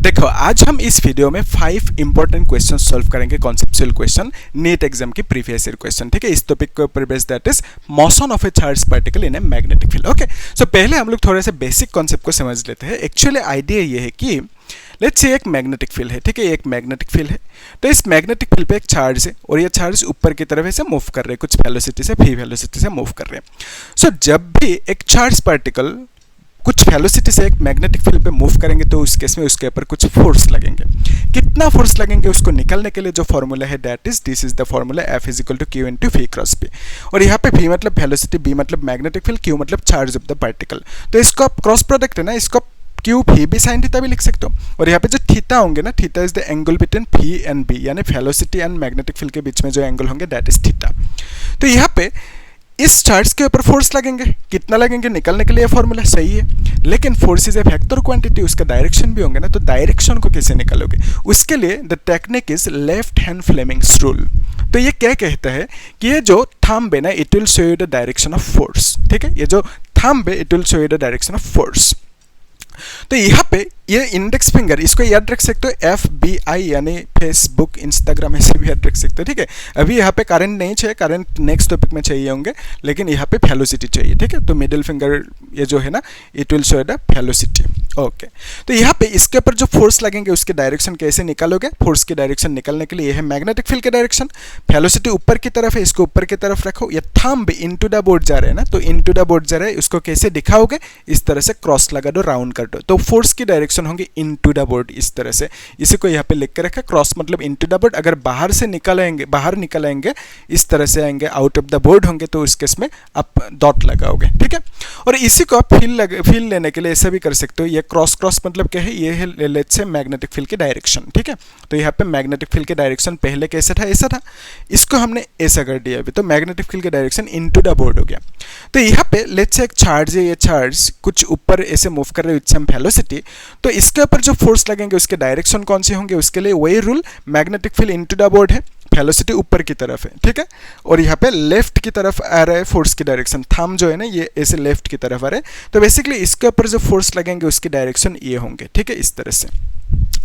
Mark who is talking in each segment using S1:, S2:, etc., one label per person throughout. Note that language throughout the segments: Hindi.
S1: देखो आज हम इस वीडियो में 5 इंपॉर्टेंट क्वेश्चन सॉल्व करेंगे, कॉन्सेप्चुअल क्वेश्चन, नीट एग्जाम की प्रीवियस ईयर क्वेश्चन। ठीक है, इस टॉपिक के ऊपर based, that is motion of a charge particle in a magnetic field. Okay, so पहले हम लोग थोड़ा सा बेसिक कॉन्सेप्ट को समझ लेते हैं। एक्चुअली आइडिया ये है कि लेट्स से एक मैग्नेटिक फील्ड है। ठीक है, एक मैग्नेटिक फील्ड है, तो इस मैग्नेटिक फील्ड पे एक चार्ज है और ये चार्ज ऊपर की तरफ ऐसे मूव कर रहे हैं, कुछ वेलोसिटी से, v वेलोसिटी से मूव कर रहे हैं। सो जब भी एक चार्ज पार्टिकल कुछ वेलोसिटी से एक मैग्नेटिक फील्ड पे मूव करेंगे तो उस केस में उसके ऊपर कुछ फोर्स लगेंगे। कितना फोर्स लगेंगे उसको निकालने के लिए जो फॉर्मूला है, that is this is the formula, F is equal to Q into V cross P. और यहाँ पे v मतलब वेलोसिटी, b मतलब मैग्नेटिक फील्ड, q मतलब चार्ज ऑफ द पार्टिकल। तो इसको आप क्रॉस प्रोडक्ट है ना, इसको क्यू भी भी साइन थीटा भी लिख सकते हो। और यहाँ पे जो थीटा होंगे ना, theta is the angle between v and b, यानी वेलोसिटी एंड मैग्नेटिक फील्ड के बीच में जो एंगल होंगे दैट इज थीटा। तो यहाँ पे इस चार्ज के ऊपर फोर्स लगेंगे, कितना लगेंगे निकालने के लिए फॉर्मूला सही है, लेकिन force is a vector quantity, उसका डायरेक्शन भी होंगे ना, तो डायरेक्शन को कैसे निकालोगे? उसके लिए the technique is left hand Fleming's rule. तो ये क्या कहता है कि ये जो थंब है ना, it will show you the direction of force. ठीक है, ये जो थंब है it will show you the direction of force. तो यहाँ पे ये इंडेक्स फिंगर, इसको याद रख सकते हो FBI, यानी फेसबुक, इंस्टाग्राम, ऐसे भी याद रख सकते हो। ठीक है, अभी यहाँ पे करंट नहीं चाहिए, करंट नेक्स्ट टॉपिक में चाहिए होंगे, लेकिन यहाँ पे वेलोसिटी चाहिए। ठीक है, तो मिडिल फिंगर ये जो है ना, it will show the velocity. Okay, तो यहाँ पे इसके ऊपर जो फोर्स लगेंगे उसके डायरेक्शन कैसे निकालोगे? फोर्स की डायरेक्शन निकालने के लिए ये है मैग्नेटिक फील्ड के डायरेक्शन, वेलोसिटी ऊपर की तरफ है, इसको ऊपर की तरफ रखो, ये थंब इनटू द बोर्ड जा रहे हैं ना, तो इनटू द बोर्ड जा रहे हैं, उसको कैसे दिखाओगे? इस तरह से क्रॉस लगा दो, राउंड कर दो, तो फोर्स की डायरेक्शन होंगी इनटू द बोर्ड, इस तरह से। इसी को यहाँ पे लिख के रखा, क्रॉस मतलब इनटू द बोर्ड। अगर बाहर से निकलेंगे, बाहर निकलेंगे, इस तरह से आएंगे, आउट ऑफ द बोर्ड होंगे, तो उस केस में आप डॉट लगाओगे। ठीक है, और इसी को आप फील लेने के लिए ऐसा भी कर सकते हो। ये क्रॉस क्रॉस मतलब क्या है? ये है लेट्स से मैग्नेटिक फील्ड की डायरेक्शन। ठीक है, तो यहाँ पे मैग्नेटिक फील्ड की डायरेक्शन पहले कैसे था? ऐसा था, इसको हमने ऐसा कर दिया अभी, तो मैग्नेटिक फील्ड की डायरेक्शन इनटू द बोर्ड हो गया। तो यहाँ पे लेट्स से एक चार्ज है, ये चार्ज कुछ ऊपर ऐसे मूव कर रहे हैं विद सम वेलोसिटी, तो इसके ऊपर जो फोर्स लगेंगे उसके डायरेक्शन कौन से होंगे? उसके लिए वही rule, magnetic field into the board है, वेलोसिटी ऊपर की तरफ है। ठीक है, और यहाँ पे लेफ्ट की तरफ आ रहा है फोर्स की डायरेक्शन, थंब जो है ना ये ऐसे लेफ्ट की तरफ आ रहा है, तो बेसिकली इसके ऊपर जो फोर्स लगेंगे उसकी डायरेक्शन ये होंगे। ठीक है, इस तरह से।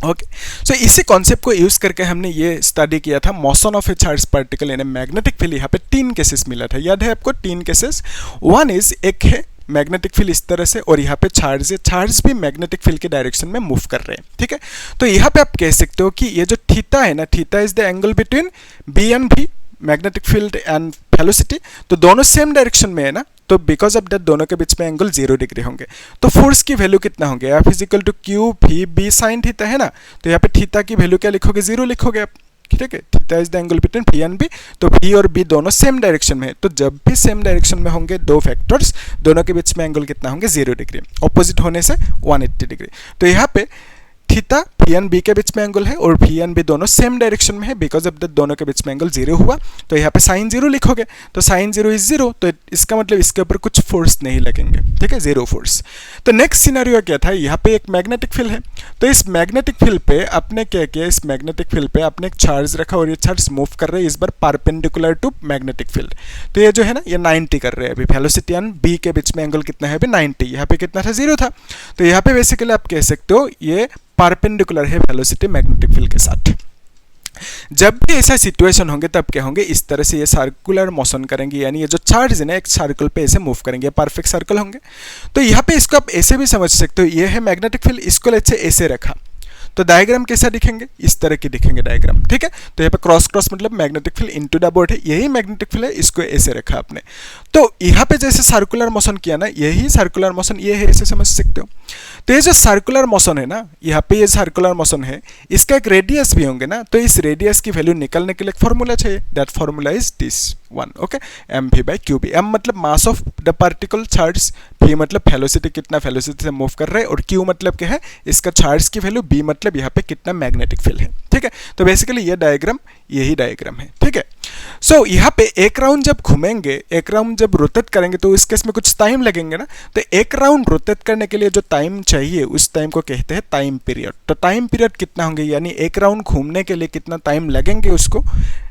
S1: ओके, सो इसी कॉन्सेप्ट को यूज करके हमने ये स्टडी किया था, motion of a charge particle in a magnetic field. यहाँ पे 3 केसेस मिला था, याद है आपको? 3 केसेस। वन इज, एक है मैग्नेटिक फील्ड इस तरह से, और यहाँ पे चार्ज है, चार्ज भी मैग्नेटिक फील्ड के डायरेक्शन में मूव कर रहे हैं। ठीक है, तो यहाँ पे आप कह सकते हो कि ये जो थीटा है ना, theta is the angle between B and V, magnetic field and velocity, तो दोनों सेम डायरेक्शन में है ना, तो बिकॉज ऑफ दैट दोनों के बीच में एंगल 0 डिग्री होंगे। तो फोर्स की वैल्यू कितना होंगे? F is equal to Q V B sine theta है ना, तो यहाँ पे थीटा की वैल्यू क्या लिखोगे? 0 लिखोगे आप। ठीक है, theta is the angle between V and B, तो V और B दोनों सेम डायरेक्शन में है, तो जब भी सेम डायरेक्शन में होंगे दो फैक्टर्स, दोनों के बीच में एंगल कितना होंगे? 0 डिग्री, ऑपोजिट होने से 180 डिग्री। तो यहाँ पे थीटा V एंड B के बीच में एंगल है और V एंड B दोनों सेम डायरेक्शन में है, बिकॉज ऑफ दैट दोनों के बीच में एंगल 0 हुआ, तो यहाँ पे साइन 0 लिखोगे, तो साइन 0 इज 0, तो इसका मतलब इसके ऊपर कुछ फोर्स नहीं लगेंगे। ठीक है, 0 फोर्स। तो नेक्स्ट सिनेरियो क्या था? यहाँ पे एक मैग्नेटिक फील्ड है, तो इस मैग्नेटिक फील्ड पे आपने क्या किया? इस मैग्नेटिक फील्ड पे आपने एक चार्ज रखा और ये चार्ज मूव कर रहे हैं इस बार परपेंडिकुलर टू मैग्नेटिक फील्ड। तो ये जो है ना, ये 90 कर रहे हैं अभी, वेलोसिटी एंड B के बीच में एंगल कितना है अभी? 90। यहाँ पे कितना था? 0 था। तो यहाँ पे बेसिकली आप कह सकते हो ये परपेंडिकुलर है वेलोसिटी मैग्नेटिक फील्ड के साथ। जब भी ऐसा सिचुएशन होंगे तब क्या होंगे? इस तरह से ये सर्कुलर मोशन करेंगे, यानी ये जो चार्ज है ना एक सर्कल पे ऐसे मूव करेंगे, परफेक्ट सर्कल होंगे। तो यहाँ पे इसको आप ऐसे भी समझ सकते हो, ये है मैग्नेटिक फील्ड, इसको लेट्स से ऐसे रखा, तो डायग्राम कैसा दिखेंगे? इस तरह की दिखेंगे डायग्राम। ठीक है, तो यहाँ पे क्रॉस क्रॉस मतलब magnetic field into the board है, यही मैग्नेटिक फील्ड है, इसको ऐसे रखा आपने। तो यहाँ पे जैसे सर्कुलर मोशन किया ना, यही सर्कुलर मोशन ये है, ऐसे समझ सकते हो। तो ये जो सर्कुलर मोशन है ना, यहाँ पे ये सर्कुलर मोशन है, इसका एक रेडियस भी होंगे ना, तो इस रेडियस की वैल्यू निकालने के लिए एक फॉर्मूला चाहिए, that formula is this one. Okay, mv by Q B. m मतलब mass of the particle charge, v मतलब वेलोसिटी, कितना वेलोसिटी से मूव कर रहे हैं, और q मतलब क्या है? इसका चार्ज की वैल्यू, b मतलब यहाँ पे कितना मैग्नेटिक फील्ड है। ठीक है, तो बेसिकली ये डायग्राम यही डायग्राम है। ठीक है, सो यहाँ पे एक राउंड जब घूमेंगे, एक राउंड जब रोटेट करेंगे, तो इस केस में कुछ टाइम लगेंगे ना, तो एक राउंड रोटेट करने के लिए जो टाइम चाहिए उस टाइम को कहते हैं टाइम पीरियड। तो टाइम पीरियड कितना होंगे, यानी एक राउंड घूमने के लिए कितना टाइम लगेंगे उसको,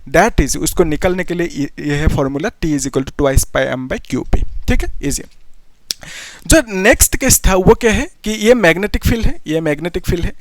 S1: दैट इज, उसको निकलने के लिए यह है formula, T is equal to 2 pi m by Q P. ठीक है, इजी। जो नेक्स्ट केस था वो क्या है कि ये मैग्नेटिक फील्ड है, ये मैग्नेटिक फील्ड है।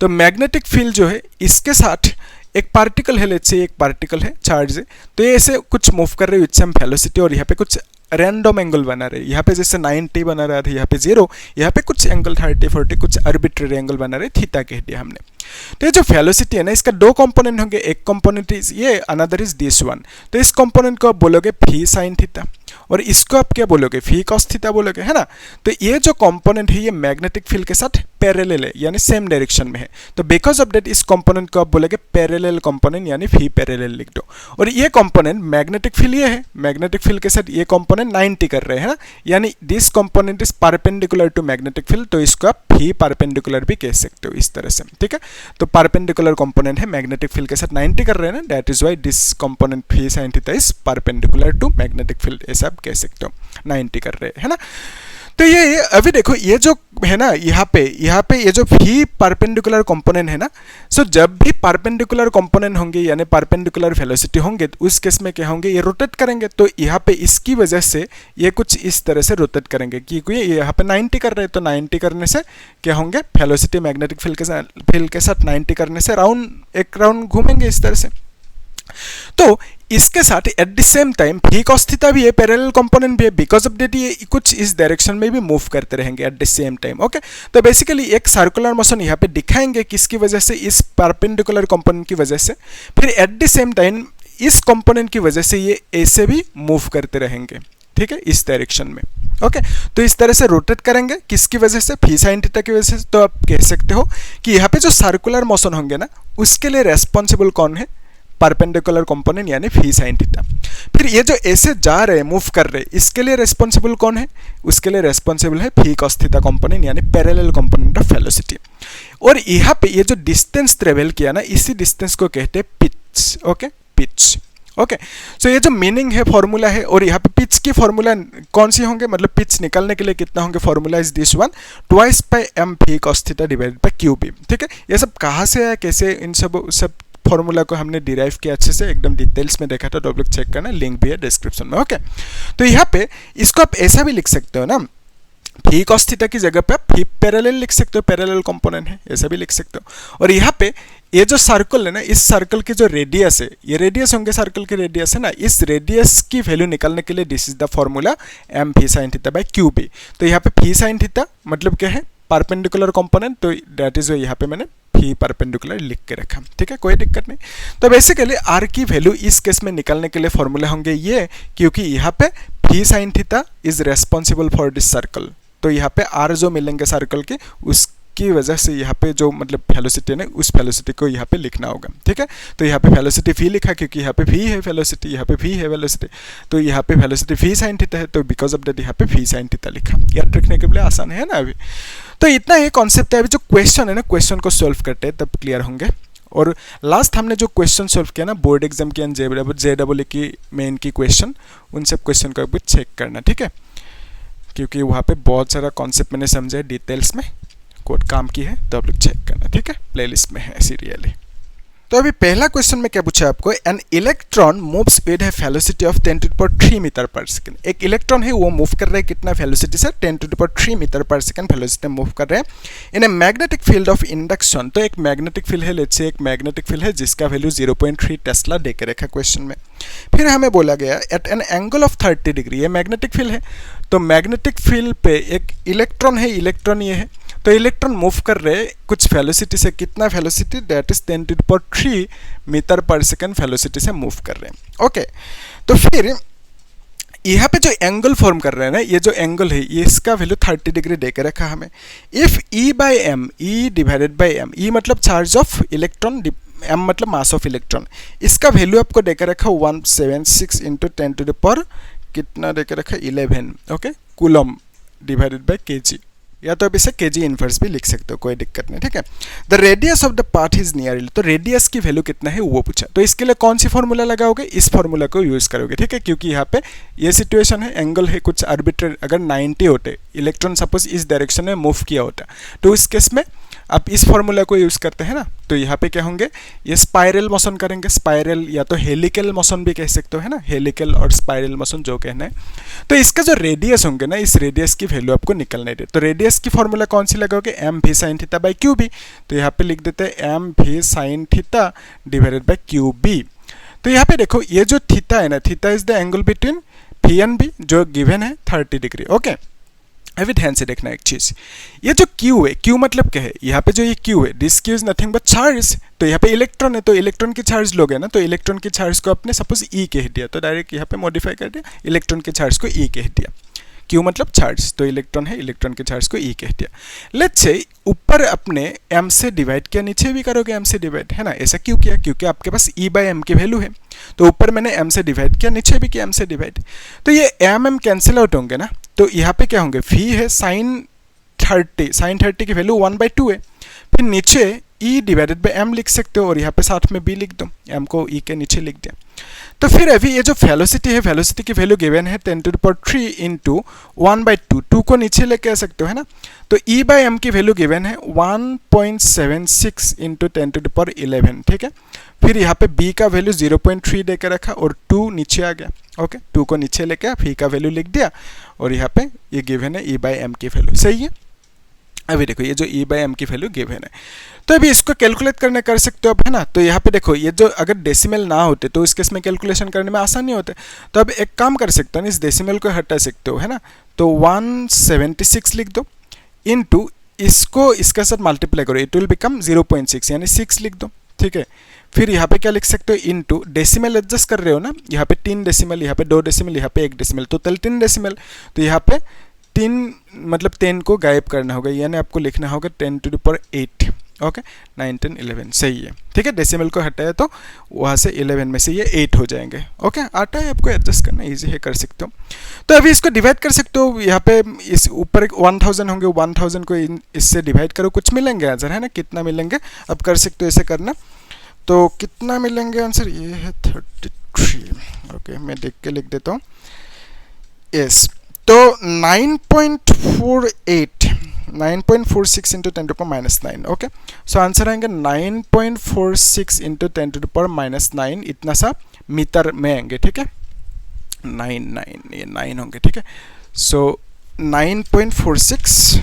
S1: तो मैग्नेटिक फील्ड जो है इसके साथ एक पार्टिकल है, लेट्स से एक पार्टिकल है, चार्ज है, तो ये ऐसे कुछ मूव कर रहे हैं विद सम वेलोसिटी और यहाँ पे कुछ रैंडम एंगल बना रहे हैं। यहाँ पे जैसे 90 बना रहा था, यहाँ पे 0, यहाँ पे कुछ एंगल 30 40 कुछ आर्बिट्रेरी एंगल बना रहे, थीटा कह दिया हमने। तो ये जो वेलोसिटी है ना, इसका दो कंपोनेंट होंगे, एक कंपोनेंट इज ये, अनदर इज दिस वन। तो इस कंपोनेंट को आप बोलोगे फी साइन थीटा और इसको आप क्या बोलोगे, फी कॉस थीटा बोलोगे, है ना। तो ये जो कंपोनेंट है ये मैग्नेटिक फील्ड के साथ पैरेलल है, यानी सेम डायरेक्शन में है। तो बिकॉज ऑफ दैट इस कंपोनेंट को आप बोलोगे पैरेलल कंपोनेंट, यानी फी पैरेलल लिख दो। और ये कंपोनेंट मैग्नेटिक फील्ड ये है, मैग्नेटिक फील्ड के साथ ये कंपोनेंट 90 कर रहे हैं, है ना, यानी this component is perpendicular to magnetic field, तो इसको आप फी परपेंडिकुलर भी कह सकते हो इस तरह से, ठीक है। तो परपेंडिकुलर कंपोनेंट है, मैग्नेटिक फील्ड के साथ 90 कर रहे हैं ना, that is why this component phi sine theta is perpendicular to magnetic field, ऐसा आप कह सकते हो, 90 कर रहे हैं ना। तो ये अभी देखो ये जो है ना, यहाँ पे ये जो फी परपेंडिकुलर कंपोनेंट है ना, सो जब भी परपेंडिकुलर कंपोनेंट होंगे यानी परपेंडिकुलर वेलोसिटी होंगे तो उस केस में क्या होंगे, ये रोटेट करेंगे। तो यहाँ पे इसकी वजह से ये कुछ इस तरह से रोटेट करेंगे, क्योंकि ये यहाँ पे 90 कर रहे हैं, तो 90 करने से क्या होंगे, वेलोसिटी मैग्नेटिक फील्ड के साथ 90 करने से एक राउंड घूमेंगे इस तरह से। तो इसके साथ at the same time fee cos theta भी है, पैरेलल कंपोनेंट भी है, बिकॉज ऑफ दैट ये कुछ इस डायरेक्शन में भी मूव करते रहेंगे at the same time, okay. तो बेसिकली एक सर्कुलर मोशन यहाँ पे दिखाएंगे, किसकी वजह से, इस परपेंडिकुलर कंपोनेंट की वजह से। फिर एट द सेम टाइम इस कंपोनेंट की वजह से ये ऐसे भी मूव करते रहेंगे, ठीक है, इस डायरेक्शन में, ओके। तो इस तरह से रोटेट करेंगे, किसकी वजह से, फी साइन थीटा की वजह से। तो आप कह सकते हो कि यहाँ पे जो सर्कुलर मोशन होंगे ना, उसके लिए रेस्पॉन्सिबल कौन है, परपेंडिकुलर कंपोनेंट यानी फी साइन थीटा। फिर ये जो ऐसे जा रहे हैं, मूव कर रहे हैं, इसके लिए रेस्पॉन्सिबल कौन है, उसके लिए रेस्पॉन्सिबल है फी कॉस थीटा कंपोनेंट यानी पैरेलल कंपोनेंट ऑफ वेलोसिटी। और यहाँ पे ये जो डिस्टेंस ट्रेवल किया ना, इसी डिस्टेंस को कहते हैं पिच, ओके, पिच, ओके। सो ये जो मीनिंग है, फॉर्मूला है, और यहाँ पे पिच की फॉर्मूला कौन सी होंगे, मतलब पिच निकालने के लिए कितना होंगे, formula is this one, twice by M phi cos theta divided by Q B, ठीक है। ये सब कहाँ से है, कैसे, इन सब फॉर्मूला को हमने डिराइव किया अच्छे से, एकदम डिटेल्स में देखा था, तो आप लोग चेक करना, लिंक भी है डिस्क्रिप्शन में, ओके। तो यहाँ पे इसको आप ऐसा भी लिख सकते हो ना, फी कॉस थीटा की जगह पे आप फी पैरेलल लिख सकते हो, पैरेलल कंपोनेंट है, ऐसा भी लिख सकते हो। और यहाँ पे ये जो सर्कल है ना, इस सर्कल की जो रेडियस है, ये रेडियस होंगे सर्कल की रेडियस है ना, इस रेडियस की वैल्यू निकालने के लिए this is the formula M phi sine theta by Q B. तो यहाँ पे फी साइन थीटा मतलब क्या है, परपेंडिकुलर कंपोनेंट, तो दैट इज यहाँ पे मैंने फी परपेंडिकुलर लिख के रखा, ठीक है, कोई दिक्कत नहीं। तो बेसिकली आर की वैल्यू इस केस में निकालने के लिए फॉर्मूला होंगे ये, क्योंकि यहाँ पे phi sine theta is responsible for this circle. तो यहाँ पे आर जो मिलेंगे सर्कल के, उसकी वजह से यहाँ पे जो मतलब वेलोसिटी है ना, उस वेलोसिटी को यहाँ पे लिखना होगा, ठीक है। तो यहाँ पे वेलोसिटी फी लिखा, क्योंकि यहाँ पे फी है वेलोसिटी, यहाँ पे फी है वेलोसिटी, तो यहाँ पे वेलोसिटी फी साइन थीटा है, तो बिकॉज ऑफ दैट यहाँ पे फी साइन थीटा लिखा। याद रखने के लिए आसान है ना अभी। तो इतना ही कॉन्सेप्ट है। अभी जो क्वेश्चन है ना, क्वेश्चन को सॉल्व करते हैं तब क्लियर होंगे। और लास्ट हमने जो क्वेश्चन सॉल्व किया ना बोर्ड एग्जाम की एंड JEE की मेन की क्वेश्चन, उन सब क्वेश्चन को भी चेक करना, ठीक है, क्योंकि वहाँ पे बहुत सारा कॉन्सेप्ट मैंने समझा है डिटेल्स में, कोड काम की है, तो आप लोग चेक करना, ठीक है, प्लेलिस्ट में है सीरियली। तो अभी पहला क्वेश्चन में क्या पूछा आपको, an electron moves with a velocity of 10⁻³ metre per second. एक इलेक्ट्रॉन है वो मूव कर रहा है कितना वेलोसिटी से, 10⁻³ मीटर पर सेकंड वेलोसिटी में मूव कर रहे हैं in a magnetic field of induction. तो एक मैग्नेटिक फील्ड है, लेट्स से एक मैग्नेटिक फील्ड है जिसका वैल्यू 0.3 टेस्ला दे के रखा क्वेश्चन में। फिर हमें बोला गया at an angle of 30 degree, ये मैग्नेटिक फील्ड है, तो मैग्नेटिक फील्ड पे एक इलेक्ट्रॉन है, इलेक्ट्रॉन ये है, तो इलेक्ट्रॉन मूव कर रहे हैं कुछ वेलोसिटी से, कितना velocity, that is 10⁻³ metre per second velocity से मूव कर रहे हैं, ओके। तो फिर यहाँ पे जो एंगल फॉर्म कर रहे हैं ना, ये जो एंगल है ये इसका वैल्यू 30 डिग्री दे के रखा हमें। If E by M, E divided by M, E मतलब चार्ज ऑफ इलेक्ट्रॉन, m मतलब मास ऑफ इलेक्ट्रॉन, इसका वैल्यू आपको देकर रखा 176 इंटू 10⁻, कितना देकर रखा 11, okay, coulomb divided by kg, या तो अब इसे kg इनवर्स भी लिख सकते हो, कोई दिक्कत नहीं, ठीक है। The radius of the part is nearly, तो रेडियस की वैल्यू कितना है वो पूछा, तो इसके लिए कौन सी फॉर्मूला लगाओगे, इस फॉर्मूला को यूज करोगे, ठीक है, क्योंकि यहाँ पे ये सिचुएशन है, एंगल है कुछ आर्बिट्रेरी, अगर 90 होते, इलेक्ट्रॉन सपोज इस डायरेक्शन में मूव किया होता, तो इस केस में आप इस फॉर्मूला को यूज़ करते हैं ना, तो यहाँ पे क्या होंगे, ये स्पाइरल मोशन करेंगे, स्पाइरल या तो हेलिकल मोशन भी कह सकते हो, है ना, हेलिकल और स्पाइरल मोशन जो कहना है। तो इसका जो रेडियस होंगे ना, इस रेडियस की वैल्यू आपको निकलने दे। तो रेडियस की फॉर्मूला कौन सी लगाओगे, M V sine theta by Q B. तो यहाँ पे लिख देते हैं M V sine theta divided by Q B. तो यहाँ पे देखो ये जो थीटा है ना, theta is the angle between V and B जो गिवन है 30 डिग्री। ओके, अभी ध्यान से देखना एक चीज, ये जो Q है, Q मतलब क्या है, यहाँ पे जो ये Q है, this Q is nothing but charge. तो यहाँ पे इलेक्ट्रॉन है, तो इलेक्ट्रॉन की चार्ज लोगे ना, तो इलेक्ट्रॉन की चार्ज को आपने सपोज E कह दिया, तो डायरेक्ट यहाँ पे मॉडिफाई कर दिया, इलेक्ट्रॉन की चार्ज को E कह दिया। Q मतलब चार्ज, तो इलेक्ट्रॉन है, इलेक्ट्रॉन के चार्ज को E कह दिया। लेट्स से ऊपर अपने m से डिवाइड किया, नीचे भी करोगे m से डिवाइड, है ना, ऐसा क्यों किया, क्योंकि आपके पास E बाई एम की वैल्यू है। तो ऊपर मैंने m से डिवाइड किया, नीचे भी किया m से डिवाइड, तो ये m कैंसिल आउट होंगे ना, तो यहाँ पे क्या होंगे, v है साइन 30 की वैल्यू 1/2 है, फिर नीचे E डिवाइडेड बाई m लिख सकते हो, और यहाँ पे साथ में b लिख दो, m को E के नीचे लिख दिया। तो फिर अभी ये जो वेलोसिटी है, वेलोसिटी की वैल्यू गिवन है 10⁻³ इंटू 1/2, 2 को नीचे लेके आ सकते हो, है ना। तो E बाई एम की वैल्यू गिवन है 1.76 इंटू 10⁻11, ठीक है। फिर यहाँ पे b का वैल्यू 0.3 देकर रखा और 2 नीचे आ गया। ओके, 2 को नीचे लेके आ, v का वैल्यू लिख दिया, और यहाँ पे ये गिवन है E बाई एम की वैल्यू, सही है। अभी देखो ये जो E बाई एम की वैल्यू गिवन है, तो अभी इसको कैलकुलेट करने कर सकते हो आप, है ना। तो यहाँ पे देखो ये जो अगर डेसिमल ना होते तो इस केस में कैलकुलेशन करने में आसानी होते। तो अब एक काम कर सकते हो ना, इस डेसिमल को हटा सकते हो, है ना। तो 176 लिख दो, इनटू इसको इसके साथ मल्टीप्लाई करो, इट विल बिकम 0.6 यानी 6 लिख दो, ठीक है। फिर यहाँ पे क्या लिख सकते हो, इनटू डेसिमल एडजस्ट कर रहे हो ना, यहाँ पे 3 डेसिमल, यहाँ पे 2 डेसिमल, यहाँ पे 1 डेसिमल, टोटल 3 डेसिमल। तो यहाँ पे 3 मतलब 10 को गायब करना होगा, यानी आपको लिखना होगा 10⁸। ओके, 9, 10, 11 सही है, ठीक है। डेसिमल को हटाया तो वहाँ से 11 में से ये 8 हो जाएंगे। ओके, आता है आपको एडजस्ट करना, इजी है, कर सकते हो। तो अभी इसको डिवाइड कर सकते हो, यहाँ पे इस ऊपर 1000 होंगे, 1000 को इससे डिवाइड करो, कुछ मिलेंगे आंसर, है ना। कितना मिलेंगे अब कर सकते हो ऐसे करना, तो कितना मिलेंगे आंसर, ये है 33। ओके, मैं देख के लिख देता हूँ, यस। तो 9.46 इंटू 10⁻⁹ ओके। सो आंसर आएंगे 9.46 इंटू 10⁻⁹, इतना सा मीटर में आएंगे, ठीक है। 9 होंगे, ठीक है। सो 9.46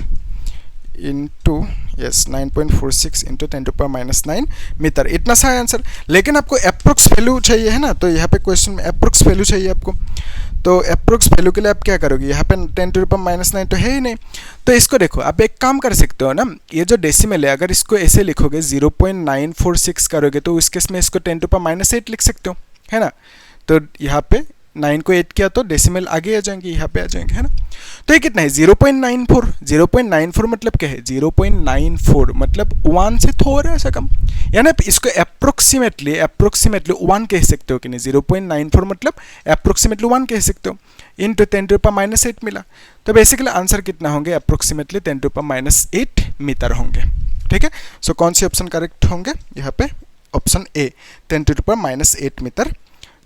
S1: इंटू 9.46 इंटू 10⁻⁹ मीटर, इतना सा है आंसर। लेकिन आपको अप्रोक्स वैल्यू चाहिए, है ना। तो यहाँ पे क्वेश्चन में अप्रोक्स वैल्यू चाहिए आपको, तो अप्रोक्स वैल्यू के लिए आप क्या करोगे, यहाँ पे 10⁻⁹ तो है ही नहीं। तो इसको देखो, आप एक काम कर सकते हो ना, ये जो डेसिमल है अगर इसको ऐसे लिखोगे 0.946 करोगे, तो इस केस में इसको 10⁻⁸ लिख सकते हो, है ना। तो यहाँ पे 9 को 8 किया तो डेसिमल आगे आ जाएंगे, यहाँ पे आ जाएंगे, है ना। तो ये कितना है 0.94। 0.94 मतलब क्या है, 0.94 मतलब 1 से थोड़ा सा कम, यानी इसको अप्रोक्सीमेटली 1 कह सकते हो कि नहीं। 0.94 मतलब अप्रोक्सीमेटली 1 कह सकते हो, इंटू 10⁻⁸ मिला। तो बेसिकली आंसर कितना होंगे, अप्रोक्सीमेटली 10⁻⁸ मीटर होंगे, ठीक है। सो कौन सी ऑप्शन करेक्ट होंगे, यहाँ पे ऑप्शन ए 10⁻⁸ मीटर।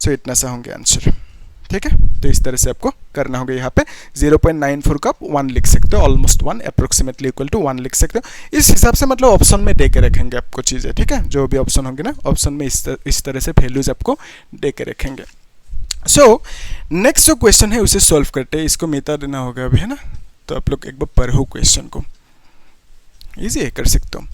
S1: सो इतना सा होंगे आंसर, ठीक है। तो इस तरह से आपको करना होगा, यहाँ पे 0.94 का 1 लिख सकते हो, ऑलमोस्ट 1, अप्रोक्सीमेटली इक्वल टू 1 लिख सकते हो। इस हिसाब से मतलब ऑप्शन में दे के रखेंगे आपको चीज़ें, ठीक है। जो भी ऑप्शन होंगे ना, ऑप्शन में इस तरह से वैल्यूज आपको दे के रखेंगे। सो नेक्स्ट जो क्वेश्चन है उसे सॉल्व करते हैं, इसको मीटर देना होगा अभी, है ना। तो आप लोग एक बार पढ़ो क्वेश्चन को, ईजी है, कर सकते हो।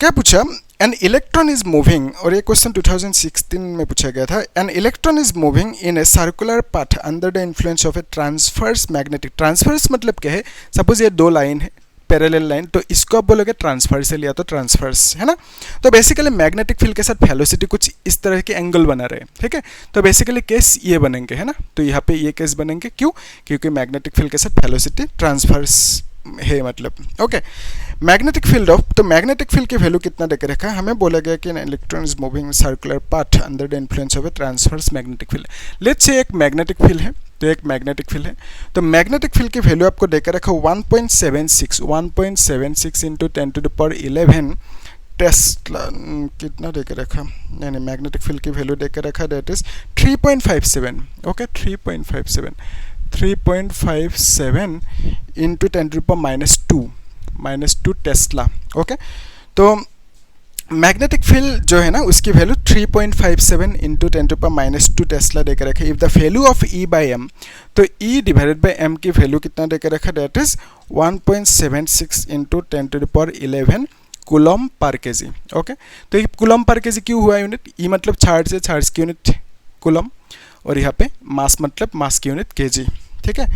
S1: क्या पूछा, एन इलेक्ट्रॉन इज मूविंग, और ये क्वेश्चन 2016 में पूछा गया था। An electron is moving in a circular path under the influence of a transverse magnetic. Transverse मतलब क्या है, सपोज ये 2 लाइन है, पैरेलल लाइन, तो इसको आप बोलोगे ट्रांसफर्सल या तो ट्रांसफर्स, है ना। तो बेसिकली मैग्नेटिक फील्ड के साथ वेलोसिटी कुछ इस तरह के एंगल बना रहे हैं, ठीक है। तो बेसिकली केस ये बनेंगे, है ना। तो यहाँ पे ये केस बनेंगे, क्यों, क्योंकि मैग्नेटिक फील्ड के साथ वेलोसिटी ट्रांसफर्स है, मतलब ओके। मैग्नेटिक फील्ड ऑफ, तो मैग्नेटिक फील्ड की वैल्यू कितना देकर रखा है, हमें बोला गया कि an electron is moving circular path under the influence of a transverse magnetic field. Let's say एक मैग्नेटिक फील्ड है, तो एक मैग्नेटिक फील्ड है, तो मैग्नेटिक फील्ड की वैल्यू आपको देकर रखा 1.76 इंटू 10⁻11 टेस्ला, कितना देकर रखा, नहीं मैग्नेटिक फील्ड की वैल्यू देकर रखा, that is 3.57। Okay, 3.57 into 10⁻² -2 Tesla. Okay, तो मैग्नेटिक फील्ड जो है ना उसकी वैल्यू 3.57 इंटू 10⁻² टेस्ला देकर रखा है। If the value of E by M, तो ई डिवाइडेड बाई एम की वैल्यू कितना देकर रखा, that is 1.76 into 10⁻11 coulomb per K G. ओके, तो ये कूलम पर केजी क्यों हुआ यूनिट, ई मतलब चार्ज है, चार्ज की यूनिट कूलम, और यहाँ पे मास मतलब मास की यूनिट केजी। ठीक है,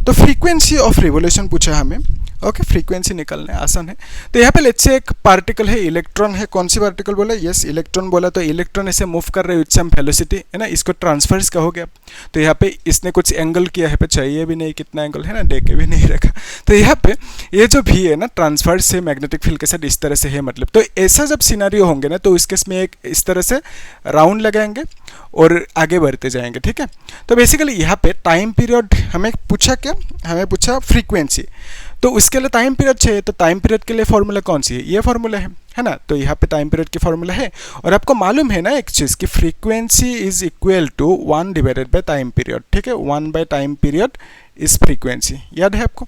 S1: तो फ्रीक्वेंसी ऑफ रिवोल्यूशन पूछा हमें। ओके, फ्रीक्वेंसी निकालना है, आसान है। तो यहाँ पे लेट्स से एक पार्टिकल है, इलेक्ट्रॉन है। कौन सी पार्टिकल बोला, यस इलेक्ट्रॉन बोला। तो इलेक्ट्रॉन ऐसे मूव कर रहे हैं विद सम वेलोसिटी, है ना, इसको ट्रांसफर्स कहोगे आप। तो यहाँ पे इसने कुछ एंगल किया है, पे चाहिए भी नहीं कितना एंगल है ना, देखे भी नहीं रखा। तो यहाँ पे ये जो भी है ना ट्रांसफर्स है मैग्नेटिक फील्ड के साथ, इस तरह से है मतलब। तो ऐसा जब सिनारियो होंगे ना, तो इस केस में एक इस तरह से राउंड लगाएंगे और आगे बढ़ते जाएंगे। ठीक है, तो बेसिकली यहाँ पे टाइम पीरियड हमें पूछा, क्या हमें पूछा फ्रीक्वेंसी। तो उसके लिए टाइम पीरियड चाहिए, तो टाइम पीरियड के लिए फॉर्मूला कौन सी है, ये फॉर्मूला है ना। तो यहाँ पे टाइम पीरियड की फॉर्मूला है, और आपको मालूम है ना एक चीज़ कि frequency is equal to 1 divided by time period. ठीक है, 1 by time period is frequency, याद है आपको,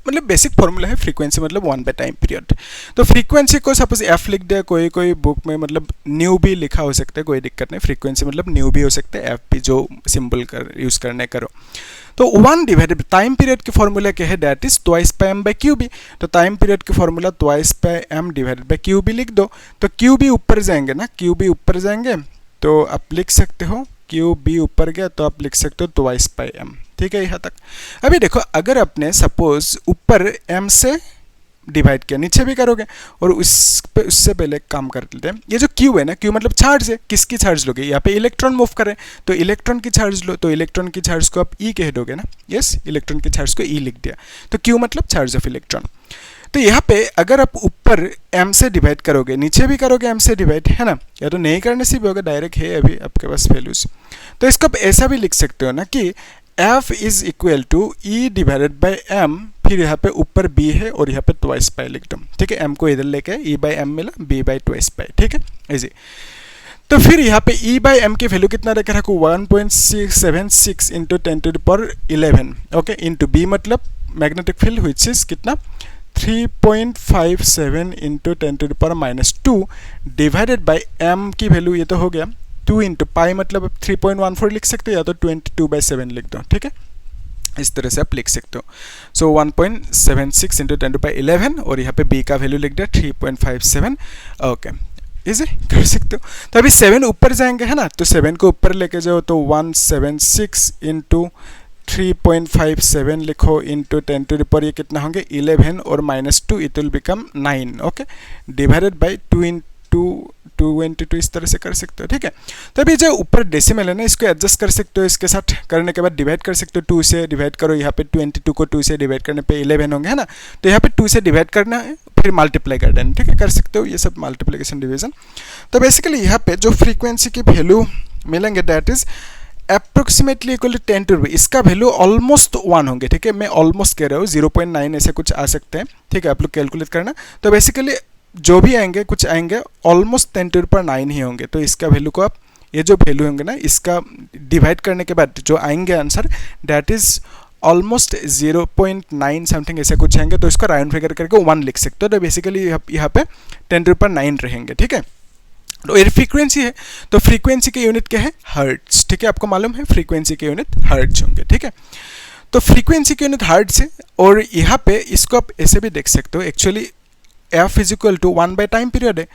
S1: मतलब बेसिक फॉर्मूला है। फ्रीक्वेंसी मतलब 1 बाय टाइम पीरियड। तो फ्रीक्वेंसी को सपोज एफ लिख दे, कोई कोई बुक में मतलब न्यू भी लिखा हो सकता है, कोई दिक्कत नहीं। फ्रीक्वेंसी मतलब न्यू भी हो सकता है, एफ भी जो सिंबल कर यूज़ करने करो। तो 1 डिवाइडेड टाइम पीरियड की फॉर्मूला क्या है, that is twice by M by Q B. तो टाइम पीरियड की formula twice by M divided by Q B लिख दो। तो क्यू बी ऊपर जाएंगे ना, क्यू बी ऊपर जाएंगे, तो आप लिख सकते हो क्यू बी ऊपर गया तो आप लिख सकते हो ट्वाइस बाय एम। ठीक है, यहाँ तक। अभी देखो, अगर आपने सपोज ऊपर m से डिवाइड किया, नीचे भी करोगे, और उससे पहले काम कर लेते हैं। ये जो q है ना, q मतलब चार्ज है, किसकी चार्ज लोगे, यहाँ पे इलेक्ट्रॉन मूव करे, तो इलेक्ट्रॉन की चार्ज लो। तो इलेक्ट्रॉन की चार्ज को आप e कह दोगे ना, यस, इलेक्ट्रॉन की चार्ज को e लिख दिया। तो q मतलब चार्ज ऑफ इलेक्ट्रॉन। तो यहाँ पे अगर आप ऊपर m से डिवाइड करोगे, नीचे भी करोगे m से डिवाइड, है ना, या तो नहीं करने से भी होगा, डायरेक्ट है अभी आपके पास वैल्यूज। तो इसको आप ऐसा भी लिख सकते हो ना कि F is equal to E divided by M, फिर यहाँ पे ऊपर B है और यहाँ पे ट्वाइस पाई लिख दो। ठीक है, M को इधर लेके E बाई एम मिला, B बाई ट्वाइस पाई। ठीक है, इजी। तो फिर यहाँ पे E बाई एम की वैल्यू कितना रखा, 1.676 इंटू 10⁻11। ओके, इंटू B मतलब मैग्नेटिक फील्ड विच इज कितना 3.57 इंटू 10⁻² डिवाइडेड बाई M की वैल्यू, ये तो हो गया 2 इंटू पाई मतलब 3.14 लिख सकते हो, या तो 22/7 लिख दो। ठीक है, इस तरह से आप लिख सकते हो। सो 1.76 इंटू 10⁻11, और यहाँ पे b का वैल्यू लिख दिया 3.57। ओके, इजी कर सकते हो। तो अभी 7 ऊपर जाएंगे, है ना, तो 7 को ऊपर लेके जाओ, तो 176 इंटू 3.57 लिखो इंटू 10⁻, ये कितना होंगे 11 और -2, it will become 9। Okay, divided by 2 into 2 इस तरह से कर सकते हो। ठीक है, तो अभी जो ऊपर डेसिमल है ना, इसको एडजस्ट कर सकते हो, इसके साथ करने के बाद डिवाइड कर सकते हो। 2 से डिवाइड करो, यहाँ पे 22 को 2 से डिवाइड करने पे 11 होंगे, है ना। तो यहाँ पे 2 से डिवाइड करना है, फिर मल्टीप्लाई कर देना। ठीक है, कर सकते हो ये सब मल्टीप्लिकेशन डिवीजन। तो बेसिकली यहाँ पे जो फ्रीक्वेंसी की वैल्यू मिलेंगे, that is approximately equal to 10 to, इसका वैल्यू ऑलमोस्ट 1 होंगे। ठीक है, मैं ऑलमोस्ट कह रहा हूँ, 0.9 ऐसे कुछ आ सकते हैं। ठीक है, आप लोग कैलकुलेट करना। तो बेसिकली जो भी आएंगे, कुछ आएंगे ऑलमोस्ट 10⁻9 ही होंगे। तो इसका वैल्यू को आप, ये जो वैल्यू होंगे ना, इसका डिवाइड करने के बाद जो आएंगे answer, that is almost 0.9 something ऐसे कुछ आएंगे। तो इसको राउंड फिगर करके 1 लिख सकते हो। तो बेसिकली यहाँ पे 10⁻9 रहेंगे। ठीक है, तो ये फ्रीक्वेंसी है। तो फ्रीक्वेंसी के यूनिट क्या है, हर्ट्ज। ठीक है, आपको मालूम है फ्रीक्वेंसी के यूनिट हर्ट्ज होंगे। ठीक है, तो फ्रीक्वेंसी के यूनिट हर्ट्ज है। और यहाँ पे इसको आप ऐसे भी देख सकते हो, actually F is equal to 1 by time period है।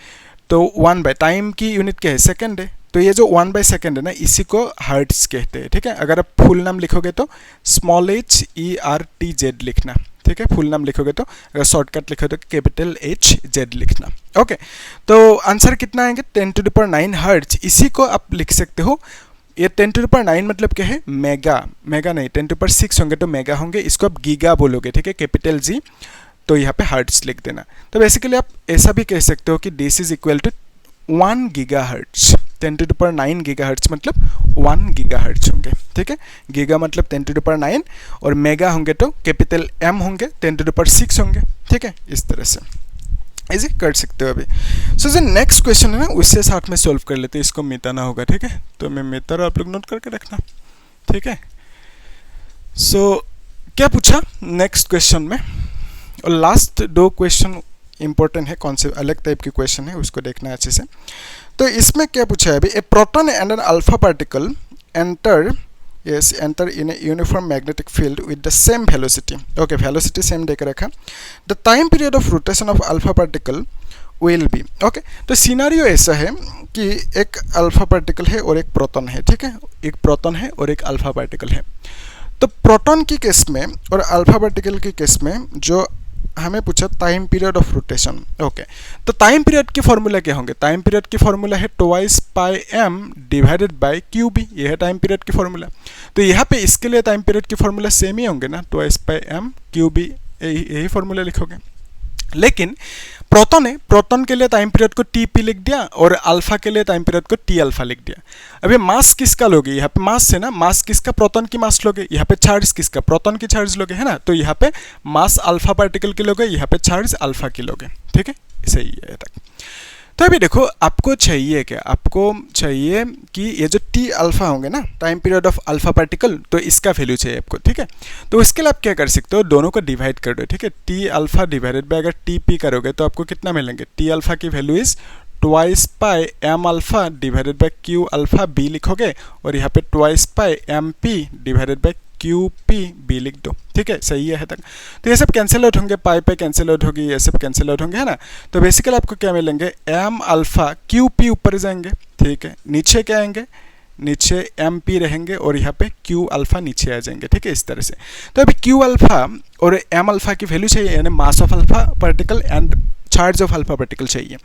S1: तो 1 बाई टाइम की यूनिट क्या है, सेकंड है। तो ये जो 1 बाई सेकंड है ना, इसी को हर्ट्ज कहते हैं। ठीक है, अगर आप फुल नाम लिखोगे तो HERTZ लिखना। ठीक है, फुल नाम लिखोगे तो, अगर शॉर्टकट लिखोगे तो कैपिटल HZ लिखना। ओके, तो आंसर कितना आएंगे 10⁻9 हर्ट्ज। इसी को आप लिख सकते हो, ये 10⁻9 मतलब क्या है, मेगा। मेगा नहीं, 10⁻6 होंगे तो मेगा होंगे, इसको आप गीगा बोलोगे। ठीक है, कैपिटल G, तो यहाँ पे हर्ट्ज लिख देना। तो बेसिकली आप ऐसा भी कह सकते हो कि this is equal to 1 gigahertz. 10⁻9 gigahertz मतलब 1 गीगाहर्ट्ज होंगे। ठीक है, गीगा मतलब 10⁻9, और मेगा होंगे तो कैपिटल M होंगे, 10⁻6 होंगे। ठीक है, इस तरह से ऐसे कर सकते हो अभी। सो जो नेक्स्ट क्वेश्चन है ना, उससे साथ में सॉल्व कर लेते हैं। इसको मिटाना होगा। ठीक है, तो मैं मिटा रहा हूं, आप लोग नोट करके रखना। ठीक है, सो क्या पूछा नेक्स्ट क्वेश्चन में, और लास्ट 2 क्वेश्चन इंपॉर्टेंट है, कॉन्सेप्ट अलग टाइप के क्वेश्चन है, उसको देखना है अच्छे से। तो इसमें क्या पूछा है अभी, a proton and an alpha particle enter in a uniform magnetic field with the same velocity. Okay, velocity same देकर रखा। The time period of rotation of alpha particle will be. Okay, तो सिनारियो ऐसा है कि एक अल्फा पार्टिकल है और एक प्रोटॉन है, ठीक है, एक प्रोटॉन है और एक अल्फा पार्टिकल है। तो प्रोटॉन की केस में और अल्फा पार्टिकल की केस में जो हमें पूछा time period of rotation. Okay, तो टाइम पीरियड की फॉर्मूला क्या होंगे, टाइम पीरियड की फॉर्मूला है twice pi M divided by Q B, ये है टाइम पीरियड की फॉर्मूला। तो यहाँ पे इसके लिए टाइम पीरियड की फॉर्मूला सेम ही होंगे ना, twice pi M Q B, यही फॉर्मूला लिखोगे। लेकिन प्रोटॉन है, प्रोटॉन के लिए टाइम पीरियड को टी पी लिख दिया और अल्फा के लिए टाइम पीरियड को टी अल्फा लिख दिया। अभी मास किसका लोगे, यहाँ पे मास है ना, मास किसका, प्रोटॉन की मास लोगे, यहाँ पे चार्ज किसका, प्रोटॉन की चार्ज लोगे, है ना। तो यहाँ पे मास अल्फा पार्टिकल की लोगे, यहाँ पे चार्ज अल्फा की लोगे, ठीक है, सही है तक। तो अभी देखो आपको चाहिए क्या, आपको चाहिए कि ये जो टी अल्फा होंगे ना, time period of alpha particle, तो इसका वैल्यू चाहिए आपको, ठीक है। तो इसके लिए आप क्या कर सकते हो, दोनों को डिवाइड कर दो, ठीक है। टी अल्फा डिवाइडेड बाय अगर टी पी करोगे तो आपको कितना मिलेंगे, टी अल्फा की value is twice pi M alpha divided by Q alpha B लिखोगे, और यहाँ पे twice pi M P divided by Q P B लिख दो, ठीक है, सही है तक। तो ये सब कैंसिल आउट होंगे, पाई पे कैंसिल आउट होगी, ये सब कैंसिल आउट होंगे, है ना। तो बेसिकली आपको क्या मिलेंगे, एम अल्फा क्यू पी ऊपर जाएंगे, ठीक है, नीचे क्या आएंगे, नीचे एम पी रहेंगे और यहाँ पे क्यू अल्फा नीचे आ जाएंगे, ठीक है, इस तरह से। तो अभी क्यू अल्फा और एम अल्फा की वैल्यू चाहिए, यानी मास of alpha particle and charge of alpha particle चाहिए।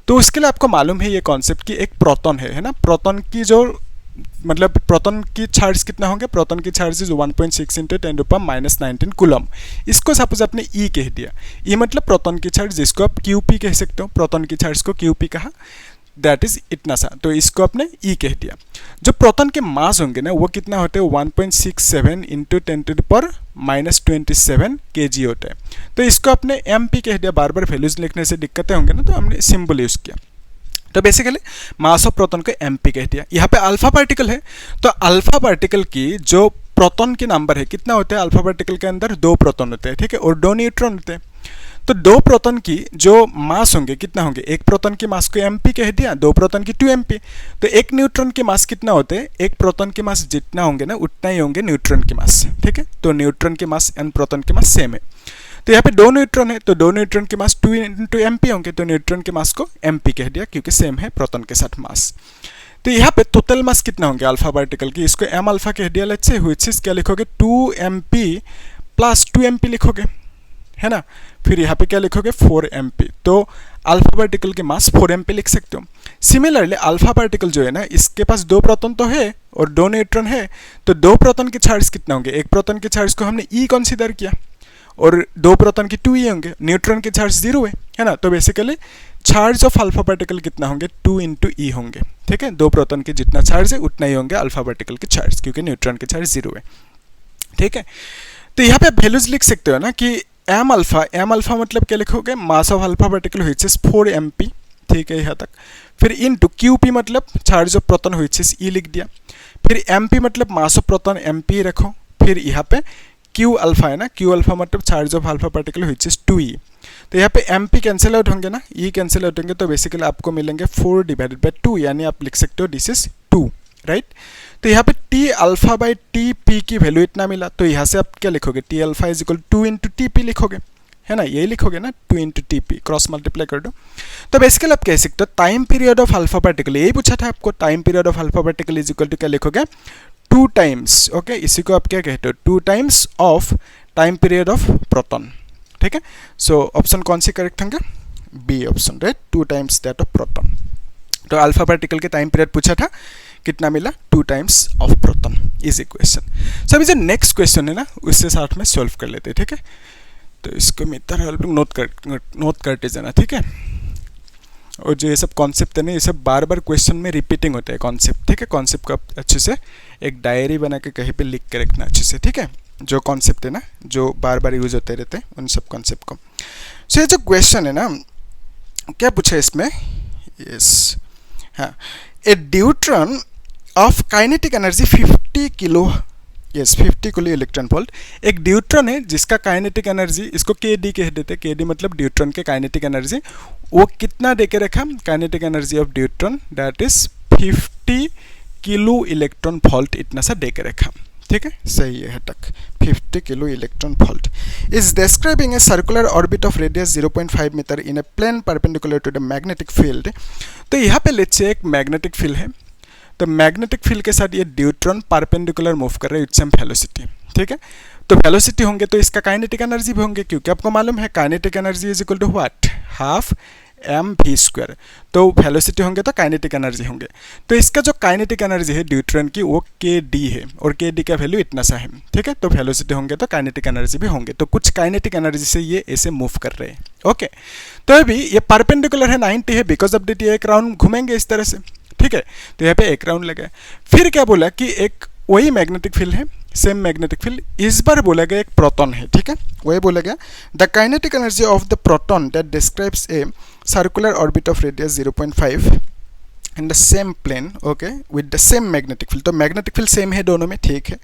S1: तो उसके लिए आपको मालूम है ये कॉन्सेप्ट कि एक प्रोटॉन है ना, प्रोटॉन की जो मतलब प्रोटॉन की चार्ज कितना होंगे, प्रोटॉन की चार्ज इज 1.6 × 10⁻⁻19 कूलम। इसको सपोज आपने ई कह दिया, ई मतलब प्रोटॉन की चार्ज, जिसको आप क्यू पी कह सकते हो, प्रोटॉन की चार्ज को क्यू पी कहा, दैट इज इतना सा, तो इसको आपने ई कह दिया। जो प्रोटॉन के मास होंगे ना वो कितना होते हैं, 1.67 × 10⁻27 kg होता है। तो इसको आपने एम पी कह दिया, बार बार वैल्यूज लिखने से दिक्कतें होंगे ना, तो हमने सिंबल यूज किया। तो बेसिकली मास ऑफ प्रोटॉन को एमपी कह दिया। यहाँ पे अल्फा पार्टिकल है, तो अल्फा पार्टिकल की जो प्रोटॉन के नंबर है कितना होता है, अल्फा पार्टिकल के अंदर 2 प्रोटॉन होते हैं, ठीक है, और 2 न्यूट्रॉन होते हैं। तो 2 प्रोटॉन की जो मास होंगे कितना होंगे, एक प्रोटॉन की मास को एमपी कह दिया, 2 प्रोटॉन की 2 एमपी। तो एक न्यूट्रॉन के मास कितना होते हैं, एक प्रोटॉन के मास जितना होंगे ना उतना ही होंगे न्यूट्रॉन के मास, ठीक है। तो न्यूट्रॉन के मास एंड प्रोटॉन के मास सेम है। तो यहाँ पे 2 न्यूट्रॉन है, तो 2 न्यूट्रॉन के मास 2 × एमपी होंगे, तो न्यूट्रॉन के मास को एमपी कह दिया क्योंकि सेम है प्रोटॉन के साथ मास। तो यहाँ पे टोटल मास कितना होंगे अल्फा पार्टिकल की, इसको एम अल्फा कह दिया, लेट्स से व्हिच इज क्या लिखोगे, 2 MP + 2 MP लिखोगे, है ना। फिर यहाँ पे क्या लिखोगे, 4 MP। तो अल्फा पार्टिकल के मास 4 MP लिख सकते हो। सिमिलरली अल्फा पार्टिकल जो है ना, इसके पास 2 प्रोटॉन तो है और 2 न्यूट्रॉन है, तो 2 प्रोटॉन के चार्ज कितना होंगे, एक प्रोटॉन के चार्ज को हमने ई कंसीडर किया और 2 प्रोटॉन की 2 ई होंगे, न्यूट्रॉन के चार्ज 0 है ना। तो basically charge of alpha particle कितना होंगे, 2 × ई होंगे, ठीक है। 2 प्रोटॉन के जितना चार्ज है उतना ही होंगे अल्फा पार्टिकल के चार्ज, क्योंकि न्यूट्रॉन के चार्ज 0 है, ठीक है। तो यहाँ पे वैल्यूज लिख सकते हो ना कि एम अल्फा मतलब क्या लिखोगे, मास of alpha particle which is 4 MP, ठीक है यहाँ तक। फिर इनटू क्यू पी मतलब charge of proton which is ई लिख दिया। फिर एम पी मतलब mass of proton M P रखो। फिर यहाँ पे क्यू अल्फा है ना, क्यू अल्फा मतलब charge of alpha particle which is 2e। तो यहाँ पे एम पी कैंसिल आउट होंगे ना, ई कैंसिल आउट होंगे, तो बेसिकली आपको मिलेंगे 4 / 2, यानी आप लिख सकते हो दिस इज 2, राइट। तो यहाँ पे T alpha by T P की वैल्यू इतना मिला, तो यहाँ से आप क्या लिखोगे, T alpha is equal 2 × T P लिखोगे, है ना, यही लिखोगे ना, 2 × टी पी, क्रॉस मल्टीप्लाई कर दो। तो बेसिकली आप कह सकते हो time period of alpha particle, यही पूछा था आपको, time period of alpha particle is equal to क्या लिखोगे, 2 टाइम्स, ओके, इसी को आप क्या कहते हो, 2 times of time period of proton, ठीक है। सो ऑप्शन कौन सी करेक्ट होंगे, B option, right, 2 times that of proton. तो अल्फा पार्टिकल के टाइम पीरियड पूछा था, कितना मिला, 2 times of proton, easy question. So अभी जो नेक्स्ट क्वेश्चन है ना उससे साथ में सॉल्व कर लेते हैं, ठीक है। तो इसको मित्र हेल्प नोट करते जाना, ठीक है। और जो ये सब कॉन्सेप्ट है ना, ये सब बार बार क्वेश्चन में रिपीटिंग होते हैं कॉन्सेप्ट, ठीक है। कॉन्सेप्ट को आप अच्छे से एक डायरी बना के कहीं पे लिख के रखना अच्छे से, ठीक है। जो कॉन्सेप्ट है ना जो बार बार यूज होते रहते हैं उन सब कॉन्सेप्ट को। सो ये जो क्वेश्चन है ना, क्या पूछा है इसमें, यस, हाँ, a deuteron of kinetic energy 50 kilo, yes 50 kilo electron volt. एक ड्यूट्रॉन है जिसका काइनेटिक एनर्जी, इसको के डी कह देते, के डी मतलब ड्यूट्रॉन के काइनेटिक एनर्जी, वो कितना दे के रखा, kinetic energy of deuteron that is 50 kilo electron volt, इतना सा दे के रखा, ठीक है, सही है तक 50 kilo electron volt. Is describing a circular orbit of radius 0.5 metre in a plane perpendicular to the magnetic field. तो यहाँ पे लेट्स से एक मैग्नेटिक फील्ड है, तो मैग्नेटिक फील्ड के साथ ये ड्यूट्रॉन परपेंडिकुलर मूव कर रहे हैं विद सम वेलोसिटी, ठीक है। तो वेलोसिटी होंगे तो इसका काइनेटिक एनर्जी भी होंगे, क्योंकि आपको मालूम है kinetic energy is equal to what, half M V square. तो वेलोसिटी होंगे तो काइनेटिक एनर्जी होंगे। तो इसका जो काइनेटिक एनर्जी है ड्यूट्रॉन की वो के डी है, और के डी का वैल्यू इतना सा है, ठीक है। तो वेलोसिटी होंगे तो काइनेटिक एनर्जी भी होंगे, तो कुछ काइनेटिक एनर्जी से ये ऐसे मूव कर रहे हैं, ओके। तो अभी ये परपेंडिकुलर है 90 है, बिकॉज ऑफ दैट ये एक राउंड घूमेंगे इस तरह से, ठीक है। तो यहाँ पे एक राउंड लगा है। फिर क्या बोला कि एक वही मैग्नेटिक फील्ड है, सेम मैग्नेटिक फील्ड, इस बार बोला गया एक प्रोटॉन है, ठीक है, वही बोला गया the kinetic energy of the proton that describes a circular orbit of radius 0.5 in the same plane, okay, with the same magnetic field. तो मैग्नेटिक फील्ड सेम है दोनों में, ठीक है।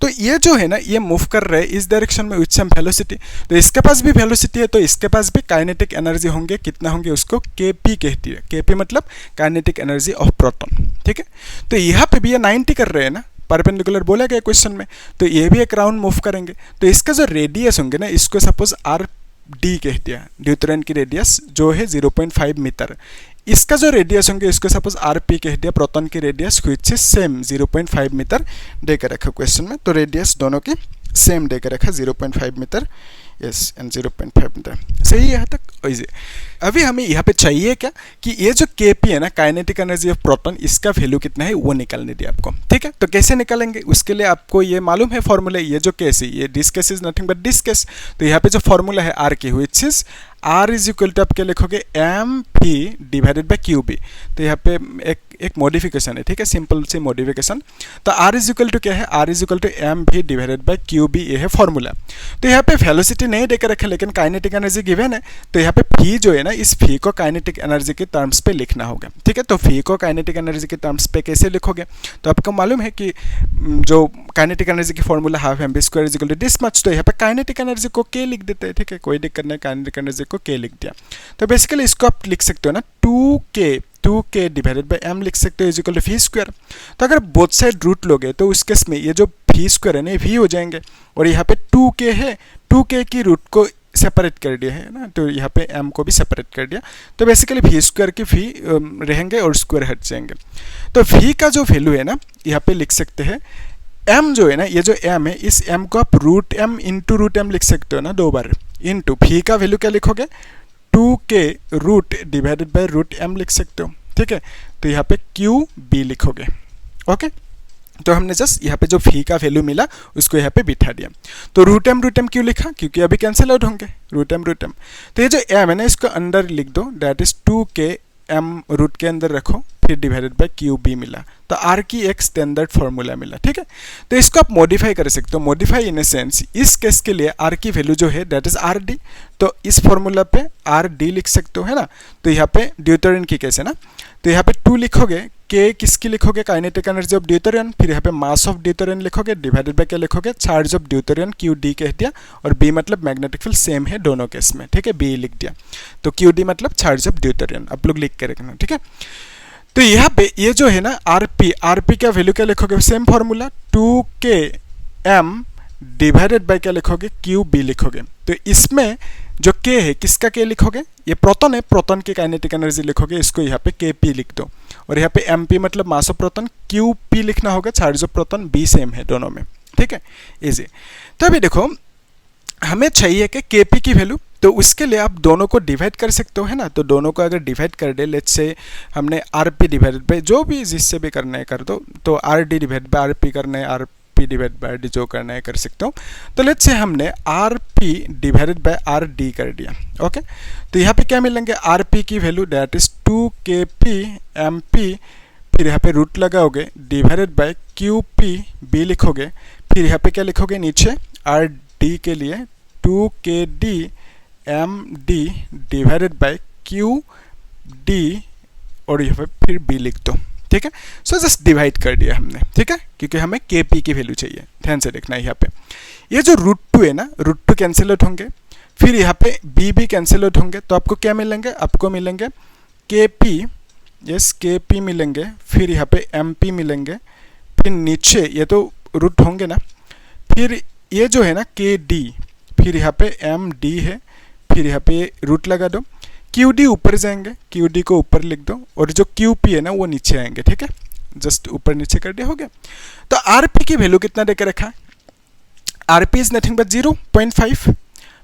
S1: तो ये जो है ना ये मूव कर रहे हैं इस डायरेक्शन में विद सम वेलोसिटी, तो इसके पास भी वेलोसिटी है, तो इसके पास भी काइनेटिक एनर्जी होंगे, कितना होंगे, उसको केपी कहती है, केपी मतलब काइनेटिक एनर्जी ऑफ प्रोटॉन, ठीक है। तो यहाँ पे भी ये 90 कर रहे हैं ना, परपेंडिकुलर बोला गया क्वेश्चन में, तो ये भी एक राउंड मूव करेंगे। तो इसका जो रेडियस होंगे ना, इसको सपोज आर डी कह दिया, ड्यूट्रॉन की रेडियस जो है 0.5 मीटर, इसका जो रेडियस होंगे इसको सपोज आर पी कह दिया, प्रोटॉन की radius which is same 0.5 metre दे के रखा क्वेश्चन में। तो रेडियस दोनों की सेम दे के रखा 0.5 मीटर, यस एंड 0.5 मीटर, सही है यहाँ तक इजी। अभी हमें यहाँ पे चाहिए क्या कि ये जो केपी है ना, काइनेटिक एनर्जी ऑफ प्रोटॉन, इसका वैल्यू कितना है वो निकालने दिया आपको, ठीक है। तो कैसे निकालेंगे उसके लिए आपको ये मालूम है फॉर्मूला, ये जो केस है ये this case is nothing but this case. तो यहाँ पे जो फॉर्मूला है आर की, which is R is equal to आप क्या लिखोगे, M P divided by Q B. तो यहाँ पे एक मॉडिफिकेशन है, ठीक है, सिंपल सी मॉडिफिकेशन। तो आर इज इक्वल टू क्या है, R is equal to M V divided by Q B, ये है फॉर्मूला। तो यहाँ पे वेलोसिटी नहीं देकर रखे लेकिन काइनेटिक एनर्जी गिवन है, तो यहाँ पे फी जो है ना, इस फी को काइनेटिक एनर्जी के टर्म्स पे लिखना होगा, ठीक है। तो फी को काइनेटिक एनर्जी के टर्म्स पे कैसे लिखोगे, तो आपको मालूम है कि जो काइनेटिक एनर्जी की formula half M V square is equal to this much. तो यहाँ पे काइनेटिक एनर्जी को के लिख देते हैं, ठीक है, कोई दिक्कत नहीं, काइनेटिक एनर्जी को के लिख दिया। तो बेसिकली इसको आप लिख सकते हो ना 2k डिवाइडेड बाई एम लिख सकते हो is equal to V square. तो अगर बोथ साइड रूट लोगे तो उस केस में ये जो वी स्क्वायर है ना, वी हो जाएंगे, और यहाँ पे 2k है, 2k की रूट को सेपरेट कर दिया है ना, तो यहाँ पे m को भी सेपरेट कर दिया। तो बेसिकली वी स्क्वायर की वी रहेंगे और स्क्वायर हट जाएंगे। तो v का जो वैल्यू है ना, यहाँ पे लिख सकते हैं m जो है ना, ये जो m है, इस m को आप root m into root m लिख सकते हो ना, दो बार इंटू v का वैल्यू क्या लिखोगे, 2k root divided by root m लिख सकते हो, ठीक है। तो यहाँ पे क्यू बी लिखोगे, ओके। तो हमने जस्ट यहाँ पे जो फी का वैल्यू मिला उसको यहाँ पे बिठा दिया। तो रूट एम क्यों लिखा, क्योंकि अभी कैंसिल आउट होंगे रूट एम। तो ये जो एम है ना, इसको अंदर लिख दो, that is 2k m root के अंदर रखो, फिर डिवाइडेड बाय क्यू बी मिला। तो आर की एक स्टैंडर्ड फॉर्मूला मिला, ठीक है। तो इसको आप मॉडिफाई कर सकते हो, मॉडिफाई इन ए सेंस, इस केस के लिए आर की वैल्यू जो है दैट इज आर डी। तो इस फॉर्मूला पे आर डी लिख सकते हो, है ना। तो यहाँ पे ड्यूटेरियन की केस है ना, तो यहाँ पे 2 लिखोगे, के किसकी लिखोगे, काइनेटिक एनर्जी ऑफ ड्यूटेरियन, फिर यहाँ पे मास ऑफ ड्यूटेरियन लिखोगे, डिवाइडेड बाय क्या लिखोगे, चार्ज ऑफ ड्यूटेरियन, क्यू डी कह दिया, और बी मतलब मैग्नेटिक फील्ड सेम है दोनों केस में, ठीक है, बी लिख दिया। तो क्यू डी मतलब चार्ज ऑफ ड्यूटेरियन, आप लोग लिख के रखना, ठीक है। तो यहाँ पे ये जो है ना आरपी का वैल्यू क्या लिखोगे, same formula 2k m divided by क्या लिखोगे, क्यू बी लिखोगे। तो इसमें जो k है किसका k लिखोगे, ये प्रोटॉन है, प्रोटॉन की काइनेटिक एनर्जी लिखोगे, इसको यहाँ पे kp लिख दो, और यहाँ पे mp मतलब मास ऑफ प्रोटॉन, qp लिखना होगा, charge of proton, b same है दोनों में, ठीक है, इजी। तो अभी देखो हमें चाहिए कि kp की वैल्यू, तो उसके लिए आप दोनों को डिवाइड कर सकते हो, है ना। तो दोनों को अगर डिवाइड कर दे, लेट्स से हमने rp डिवाइडेड बाय जो भी जिससे भी करना है कर दो, तो rd डिवाइड बाय rp करना है, rp डिवाइड बाय d जो करना है कर सकते हो। तो लेट्स से हमने rp डिवाइडेड बाय rd कर दिया, ओके। तो यहाँ पे क्या मिलेंगे, rp की value that is 2kp mp, फिर यहाँ पे रूट लगाओगे, डिवाइडेड बाय qp b लिखोगे, फिर यहाँ पे क्या लिखोगे नीचे rd के लिए 2kd md divided by qd, और यहाँ पे फिर b लिख दो, ठीक है। सो जस्ट डिवाइड कर दिया हमने, ठीक है, क्योंकि हमें के पी की वैल्यू चाहिए। ध्यान से देखना है यहाँ पे, ये जो √2 है ना, √2 कैंसिल आउट होंगे, फिर यहाँ पे बी भी कैंसिल आउट होंगे, तो आपको क्या मिलेंगे, आपको मिलेंगे के पी, यस के पी मिलेंगे, फिर यहाँ पे एम पी मिलेंगे, फिर नीचे ये तो रूट होंगे ना, फिर ये जो है ना के डी, फिर यहाँ पे एम डी है, फिर यहाँ पे रूट लगा दो, क्यू डी ऊपर जाएंगे, क्यू डी को ऊपर लिख दो, और जो क्यू पी है ना वो नीचे आएंगे, ठीक है, जस्ट ऊपर नीचे कर दिया, हो गया। तो आर पी की वैल्यू कितना देकर रखा है, R P is nothing but 0.5,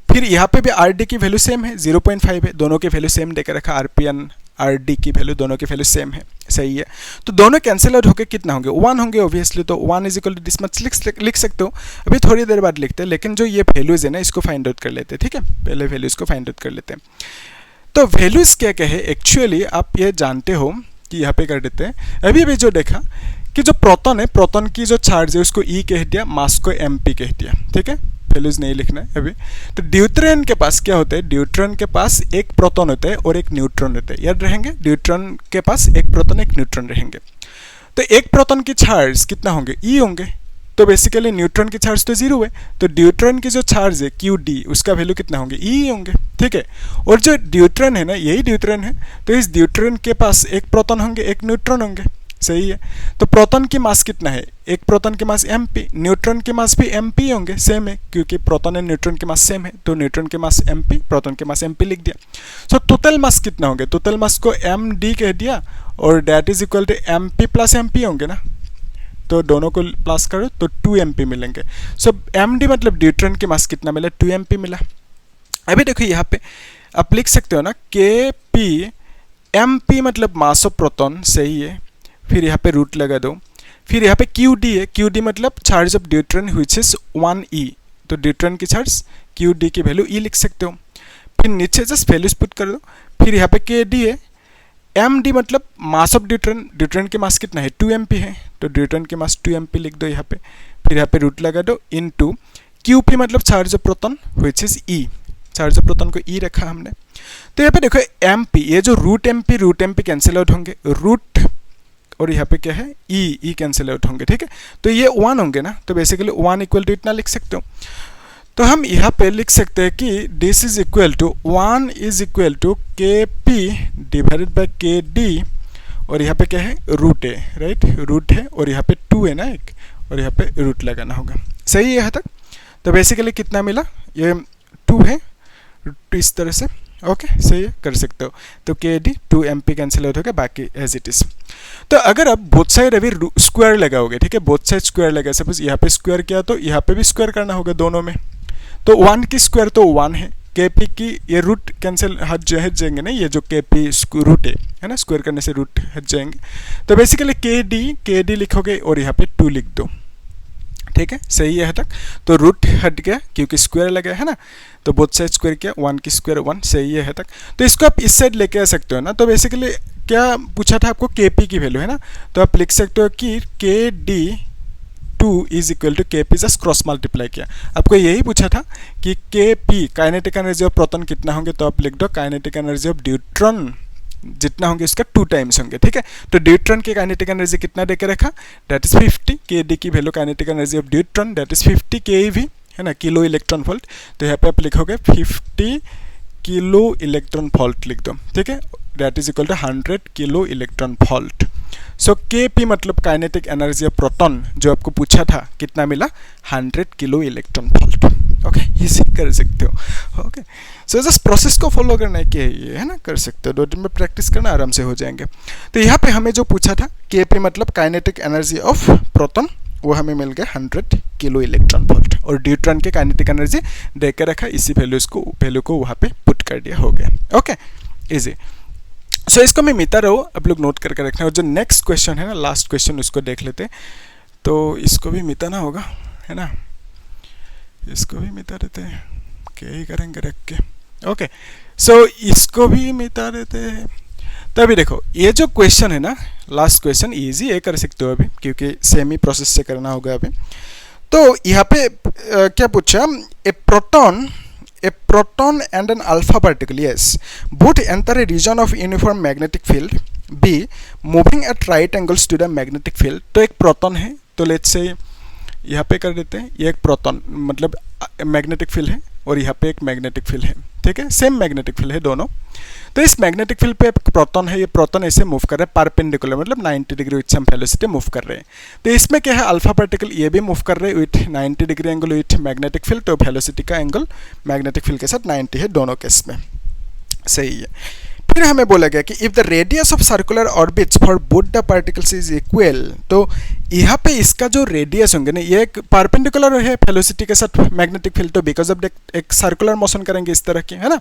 S1: फिर यहाँ पे भी आर डी की वैल्यू सेम है, 0.5 है, दोनों की वैल्यू सेम देकर रखा, are P and R D की वैल्यू दोनों की वैल्यू सेम है, सही है। तो दोनों कैंसिल आउट होकर कितना होंगे, 1 होंगे ऑब्वियसली, तो 1 is equal to this much लिख सकते हो, अभी थोड़ी देर बाद लिखते हैं, लेकिन जो ये वैल्यूज है ना इसको फाइंड आउट कर लेते हैं, ठीक है, पहले वैल्यूज को फाइंड आउट कर लेते हैं। तो वैल्यूज क्या क्या है, एक्चुअली आप ये जानते हो कि यहाँ पे कर देते हैं, अभी अभी जो देखा कि जो प्रोटॉन है, प्रोटॉन की जो चार्ज है उसको ई कह दिया, मास को एम पी कह दिया, ठीक है, वैल्यूज नहीं लिखना है अभी। तो ड्यूट्रॉन के पास क्या होता है, ड्यूट्रॉन के पास एक प्रोटॉन होता है और एक न्यूट्रॉन होता है, याद रहेंगे, ड्यूट्रॉन के पास एक प्रोटॉन एक न्यूट्रॉन रहेंगे। तो एक प्रोटॉन की चार्ज कितना होंगे, ई होंगे, तो बेसिकली न्यूट्रॉन की चार्ज तो 0 है, तो ड्यूट्रॉन की जो चार्ज है क्यू डी, उसका वैल्यू कितना होंगे, ई होंगे, ठीक है। और जो ड्यूट्रॉन है ना, यही ड्यूट्रॉन है, तो इस ड्यूट्रॉन के पास एक प्रोटॉन होंगे एक न्यूट्रॉन होंगे, सही है। तो प्रोटॉन की मास कितना है, एक प्रोटॉन की मास एम पी, न्यूट्रॉन की मास भी एम पी होंगे, सेम है, क्योंकि प्रोटॉन एंड न्यूट्रॉन की मास सेम है, तो न्यूट्रॉन की मास एम पी, प्रोटॉन की मास एम पी लिख दिया। सो टोटल मास कितना होंगे, टोटल मास को एम डी कह दिया, और that is equal to M P plus M P होंगे ना, तो दोनों को प्लस करो तो 2 एम पी मिलेंगे। सो एम डी मतलब ड्यूट्रॉन की मास कितना मिला, 2 एम पी मिला। अभी देखो यहाँ पे आप लिख सकते हो ना, के पी एम पी मतलब मास ऑफ प्रोटॉन, सही है, फिर यहाँ पे रूट लगा दो, फिर यहाँ पे क्यू डी है, क्यू डी मतलब charge of deuteron which is 1 ई, तो ड्यूट्रॉन की चार्ज क्यू डी की वैल्यू ई लिख सकते हो, फिर नीचे जस्ट वैल्यूज पुट कर दो, फिर यहाँ पे के डी है, एम डी मतलब मास ऑफ ड्यूट्रॉन, ड्यूट्रॉन की मास कितना है 2 एम पी है, तो ड्यूट्रॉन की मास 2 एम पी लिख दो यहाँ पे, फिर यहाँ पे रूट लगा दो, इनटू क्यू पी मतलब charge of proton which is E, charge of proton को ई रखा हमने। तो यहाँ पे देखो एम पी, ये जो root M P cancel out होंगे, रूट और यहाँ पे क्या है ई कैंसिल आउट होंगे, ठीक है, तो ये 1 होंगे ना, तो बेसिकली 1 इक्वल टू इतना लिख सकते हो। तो हम यहाँ पे लिख सकते हैं कि this is equal to 1 is equal to K P divided by K D, और यहाँ पे क्या है रूट है, राइट, रूट है, और यहाँ पे 2 है ना एक, और यहाँ पे रूट लगाना होगा, सही है यहाँ तक। तो बेसिकली कितना मिला, ये 2 है, इस तरह से, ओके, सही है, कर सकते हो। तो K D 2 M P cancel out होगा, बाकी एज इट इज। तो अगर आप बोथ साइड अभी स्क्वायर लगाओगे, ठीक है, बोथ साइड स्क्वायर लगा, सपोज यहाँ पे स्क्वायर किया तो यहाँ पे भी स्क्वायर करना होगा दोनों में, तो 1 की स्क्वायर तो 1 है, के पी की ये रूट कैंसिल हट जाएंगे ना, ये जो के पी रूट है ना, स्क्वायर करने से रूट हट जाएंगे, तो बेसिकली के डी लिखोगे और यहाँ पे 2 लिख दो, ठीक है, सही है यहाँ तक। तो रूट हट गया क्योंकि स्क्वायर लगा है ना, तो बोथ साइड स्क्वायर किया, 1 की स्क्वायर 1, सही है यहाँ तक। तो इसको आप इस साइड लेके आ सकते हो ना, तो बेसिकली क्या पूछा था आपको, के पी की वैल्यू है ना, तो आप लिख सकते हो कि के D 2 is equal to K P, just cross multiply किया, आपको यही पूछा था कि के P kinetic energy of proton कितना होंगे, तो आप लिख दो काइनेटिक एनर्जी ऑफ ड्यूट्रॉन जितना होंगे उसका 2 टाइम्स होंगे, ठीक है। तो ड्यूट्रॉन की काइनेटिक एनर्जी कितना देकर रखा, दैट इज 50, के डी की value kinetic energy of deuteron that is 50 केवी है ना, किलो इलेक्ट्रॉन वोल्ट, तो यहाँ पे आप लिखोगे 50 किलो इलेक्ट्रॉन वोल्ट लिख दो, ठीक है, that is equal to 100 kilo electron volt. So K P मतलब काइनेटिक एनर्जी ऑफ प्रोटॉन जो आपको पूछा था कितना मिला, 100 kilo electron volt, okay, easy कर सकते हो, ओके। सो जस्ट प्रोसेस को फॉलो करना है कि ये है ना, कर सकते हो, 2 दिन में प्रैक्टिस करना आराम से हो जाएंगे। तो यहाँ पे हमें जो पूछा था के पी मतलब काइनेटिक एनर्जी ऑफ प्रोटॉन, वो हमें मिल गया 100 किलो इलेक्ट्रॉन वोल्ट, और ड्यूट्रॉन के काइनेटिक एनर्जी देकर रखा, इसी वैल्यू को वहाँ पे पुट कर दिया, हो गया, ओके, इजी। सो इसको मैं मिटा रहा हूँ, आप लोग नोट करके रखना, और जो नेक्स्ट क्वेश्चन है ना, लास्ट क्वेश्चन, उसको देख लेते, तो इसको भी मिटाना होगा, है ना, इसको भी मिटा देते हैं, क्या ही करेंगे रख के, ओके। सो इसको भी मिटा देते हैं। तो अभी देखो ये जो क्वेश्चन है ना, लास्ट क्वेश्चन इजी है, कर सकते हो अभी, क्योंकि सेम ही प्रोसेस से करना होगा अभी। तो यहाँ पे क्या पूछा, a proton and an alpha particle, yes, both enter a region of uniform magnetic field B moving at right angles to the magnetic field. तो एक प्रोटॉन है, तो लेट्स से यहाँ पे कर देते हैं, ये एक प्रोटॉन मतलब मैग्नेटिक फील्ड है और यहाँ पे एक मैग्नेटिक फील्ड है, ठीक है, सेम मैग्नेटिक फील्ड है दोनों। तो इस मैग्नेटिक फील्ड पे प्रोटॉन है, ये प्रोटॉन ऐसे मूव कर रहा है परपेंडिकुलर, मतलब 90 degree with some velocity move कर रहे हैं। तो इसमें क्या है, अल्फा पार्टिकल ये भी मूव कर रहे हैं with 90 degree angle with magnetic field, तो वेलोसिटी का एंगल मैग्नेटिक फील्ड के साथ 90 है दोनों केस में, सही है। फिर हमें बोला गया कि if the radius of circular orbits for both the particles is equal, तो यहाँ पे इसका जो रेडियस होंगे ना, ये एक परपेंडिकुलर है वेलोसिटी के साथ मैग्नेटिक फील्ड, तो बिकॉज ऑफ एक सर्कुलर मोशन करेंगे इस तरह की, है ना।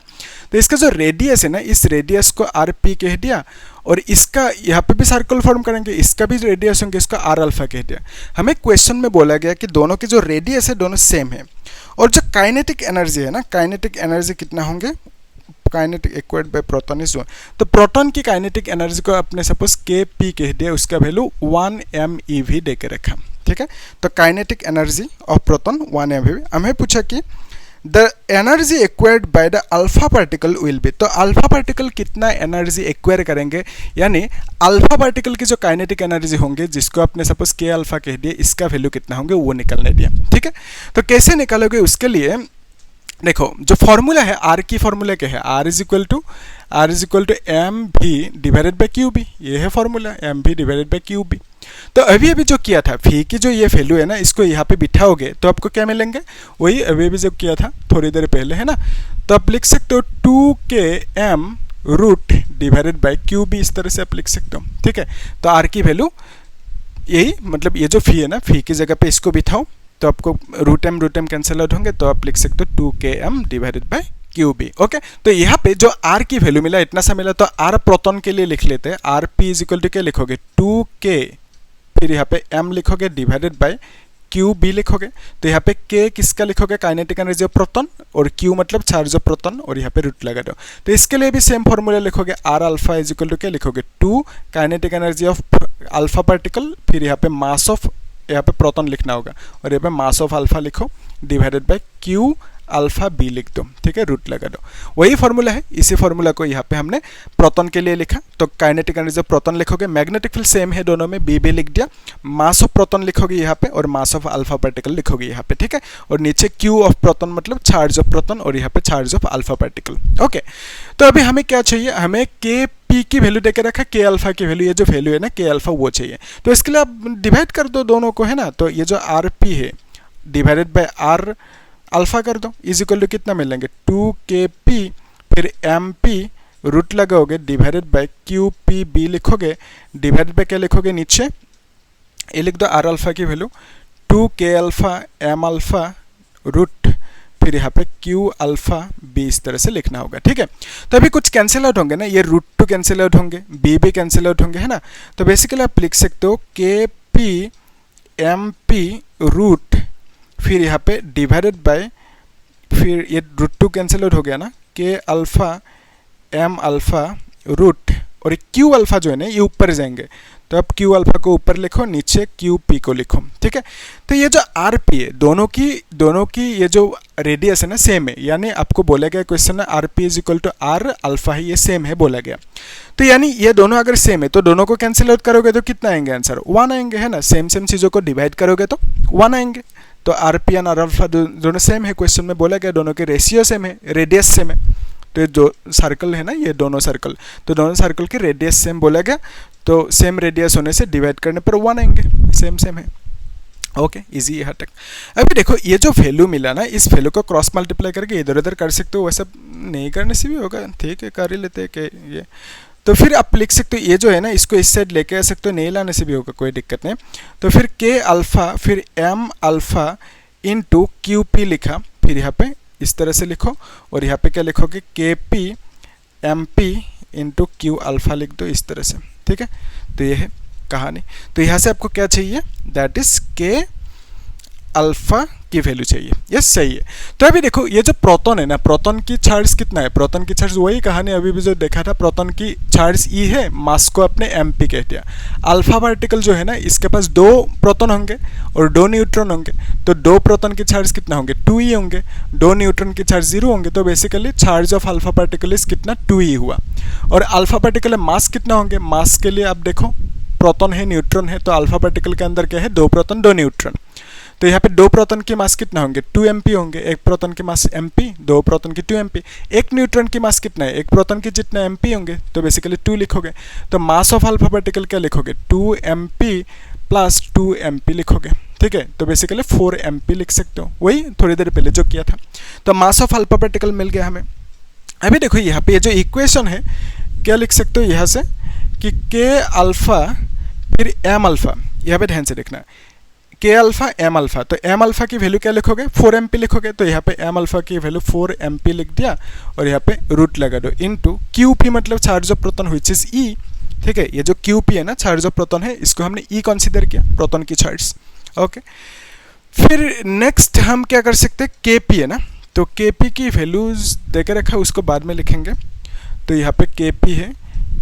S1: तो इसका जो रेडियस है ना, इस रेडियस को आर पी कह दिया, और इसका यहाँ पे भी सर्कल फॉर्म करेंगे, इसका भी रेडियस होंगे, इसका आर अल्फा कह दिया। हमें क्वेश्चन में बोला गया कि दोनों के जो रेडियस है दोनों सेम है, और जो काइनेटिक एनर्जी है ना, काइनेटिक एनर्जी कितना होंगे, kinetic equate by proton is 1। तो प्रोटॉन की काइनेटिक एनर्जी को अपने सपोज के पी कह दिया, उसका वैल्यू 1 MeV दे के रखा, ठीक है। तो kinetic energy of proton 1 MeV। हमें पूछा कि the energy acquired by the alpha particle will B, तो अल्फा पार्टिकल कितना एनर्जी एक्वायर करेंगे, यानी अल्फा पार्टिकल की जो काइनेटिक एनर्जी होंगे, जिसको आपने सपोज के अल्फा कह दिया, इसका वैल्यू कितना होंगे वो निकालने दिया, ठीक है। तो कैसे निकालोगे, उसके लिए देखो जो फॉर्मूला है, आर की फॉर्मूला क्या है, R is equal to M V divided by Q B, ये है formula M V divided by Q B. तो अभी अभी जो किया था फी की जो ये वैल्यू है ना, इसको यहाँ पे बिठाओगे तो आपको क्या मिलेंगे, वही अभी अभी जो किया था थोड़ी देर पहले, है ना। तो आप लिख सकते हो 2km root divided by Q B, इस तरह से आप लिख सकते हो, ठीक है। तो आर की वैल्यू यही, मतलब ये जो फी है ना, फी की जगह पे इसको बिठाओ तो आपको रूट एम कैंसिल आउट होंगे, तो आप लिख सकते हो 2km divided by Q B, okay. तो यहाँ पे जो आर की वैल्यू मिला इतना सा मिला, तो आर प्रोटॉन के लिए लिख लेते हैं, R P is equal to क्या लिखोगे 2k, फिर यहाँ पे m लिखोगे डिवाइडेड बाई क्यू बी लिखोगे। तो यहाँ पे k किसका लिखोगे, काइनेटिक एनर्जी ऑफ प्रोटॉन, और q मतलब चार्ज ऑफ प्रोटॉन, और यहाँ पे रूट लगा दो। तो इसके लिए भी सेम फॉर्मूला लिखोगे, R alpha is equal to क्या लिखोगे 2 kinetic energy of alpha particle, फिर यहाँ पे मास ऑफ, यहाँ पे प्रोटॉन लिखना होगा, और यहाँ पे मास ऑफ अल्फा लिखो divided by Q alpha B लिख दो, ठीक है, रूट लगा दो। वही फॉर्मूला है, इसी फॉर्मूला को यहाँ पे हमने प्रोटॉन के लिए लिखा। तो काइनेटिक एनर्जी ऑफ प्रोटॉन लिखोगे, मैग्नेटिक फील्ड सेम है दोनों में, बी भी लिख दिया, मास ऑफ प्रोटॉन लिखोगे यहाँ पे, और मास ऑफ अल्फा पार्टिकल लिखोगे यहाँ पे, ठीक है। और नीचे क्यू ऑफ प्रोटॉन मतलब चार्ज ऑफ प्रोटॉन, और यहाँ पे charge of alpha particle, okay. तो अभी हमें क्या चाहिए, हमें के पी की वैल्यू देके रखा, के अल्फा की वैल्यू, ये जो वैल्यू है ना के अल्फा वो चाहिए। तो इसके लिए आप डिवाइड कर दो दोनों को, है ना। तो ये जो आर पी है डिवाइडेड बाय आर अल्फा कर दो, इज इक्वल टू कितना मिलेंगे 2kp, फिर mp रूट लगाओगे डिवाइडेड बाय qpb लिखोगे, डिवाइडेड बाय क्या लिखोगे नीचे, ये लिख दो आर अल्फा की value 2k alpha m alpha root, फिर यहाँ पे q अल्फा b, इस तरह से लिखना होगा, ठीक है। तो अभी कुछ कैंसिल आउट होंगे ना, ये रूट 2 कैंसिल आउट होंगे, b भी कैंसिल आउट होंगे, है ना। तो बेसिकली आप लिख सकते हो kp mp रूट, फिर यहाँ पे डिवाइडेड बाय, फिर ये रूट 2 कैंसिल आउट हो गया ना, के अल्फा m अल्फा रूट, और क्यू अल्फा जो है ना ये ऊपर जाएंगे, तो आप क्यू अल्फा को ऊपर लिखो, नीचे क्यू पी को लिखो, ठीक है। तो ये जो आर पी है, दोनों की ये जो रेडियस है ना सेम है, यानी आपको बोला गया क्वेश्चन है R P is equal to R alpha है, ये सेम है बोला गया। तो यानी ये दोनों अगर सेम है तो दोनों को कैंसिल आउट करोगे तो कितना आएंगे आंसर, 1 आएंगे, है ना। सेम चीज़ों को डिवाइड करोगे तो 1 आएंगे। तो R P and R alpha दोनों सेम है, क्वेश्चन में बोला गया दोनों के रेशियो सेम है, रेडियस सेम है। तो ये जो सर्कल है ना, ये दोनों सर्कल, तो दोनों सर्कल की रेडियस सेम बोला गया, तो सेम रेडियस होने से डिवाइड करने पर 1 आएंगे, सेम है, ओके, इजी है तक। अभी देखो ये जो वैल्यू मिला ना, इस वैल्यू को क्रॉस मल्टीप्लाई करके इधर उधर कर सकते हो, वैसा नहीं करने से भी होगा, ठीक है, कर ही लेते हैं कि ये। तो फिर आप लिख सकते हो ये जो है ना, इसको इस साइड लेके आ सकते हो, नहीं लाने से भी होगा, कोई दिक्कत नहीं। तो फिर के अल्फा फिर M alpha into Q P लिखा, फिर यहाँ पे इस तरह से लिखो, और यहाँ पे क्या लिखोगे K P M P into Q alpha लिख दो इस तरह से, ठीक है। तो ये है कहानी। तो यहाँ से आपको क्या चाहिए, दैट इज के अल्फा की वैल्यू चाहिए। यस सही है। तो अभी देखो ये जो प्रोटॉन है ना, प्रोटॉन की चार्ज कितना है, प्रोटॉन की चार्ज वही कहानी अभी भी जो देखा था, प्रोटॉन की चार्ज ई है, मास को अपने mp कह दिया। अल्फा पार्टिकल जो है ना इसके पास 2 प्रोटॉन होंगे और 2 न्यूट्रॉन होंगे, तो 2 प्रोटॉन की चार्ज कितना होंगे 2e होंगे, 2 न्यूट्रॉन की चार्ज 0 होंगे, तो basically charge of alpha particle is कितना 2e हुआ। और अल्फा पार्टिकल मास कितना होंगे, मास के लिए आप देखो प्रोटॉन है न्यूट्रॉन है, तो अल्फा पार्टिकल के अंदर क्या है 2 प्रोटॉन 2 न्यूट्रॉन, तो यहाँ पे 2 प्रोटॉन की मास कितना होंगे 2 mp होंगे, 1 प्रोटॉन की मास mp, 2 प्रोटॉन की 2 mp, 1 न्यूट्रॉन की मास कितना है 1 प्रोटॉन की जितना mp होंगे, तो बेसिकली 2 लिखोगे, तो मास ऑफ अल्फा पार्टिकल क्या लिखोगे 2 mp प्लस 2 mp लिखोगे, ठीक है, तो बेसिकली 4 mp लिख सकते हो, वही थोड़ी देर पहले जो किया था। तो मास ऑफ अल्फा पार्टिकल मिल गया हमें। अभी देखो यहाँ पे ये जो इक्वेशन है क्या लिख सकते हो यहाँ से कि k अल्फा फिर m अल्फा, यहाँ पे ध्यान से देखना k अल्फा m अल्फा, तो m अल्फा की वैल्यू क्या लिखोगे 4 mp लिखोगे, तो यहाँ पे m अल्फा की वैल्यू 4 mp लिख दिया और यहाँ पे रूट लगा दो इनटू qp मतलब charge of proton which is e, ठीक है, ये जो qp है ना चार्ज ऑफ प्रोटॉन है इसको हमने e कंसीडर किया प्रोटॉन की चार्ज। ओके, फिर नेक्स्ट हम क्या कर सकते हैं kp है ना, तो kp की वैल्यूज देके रखा उसको बाद में लिखेंगे, तो यहाँ पे kp है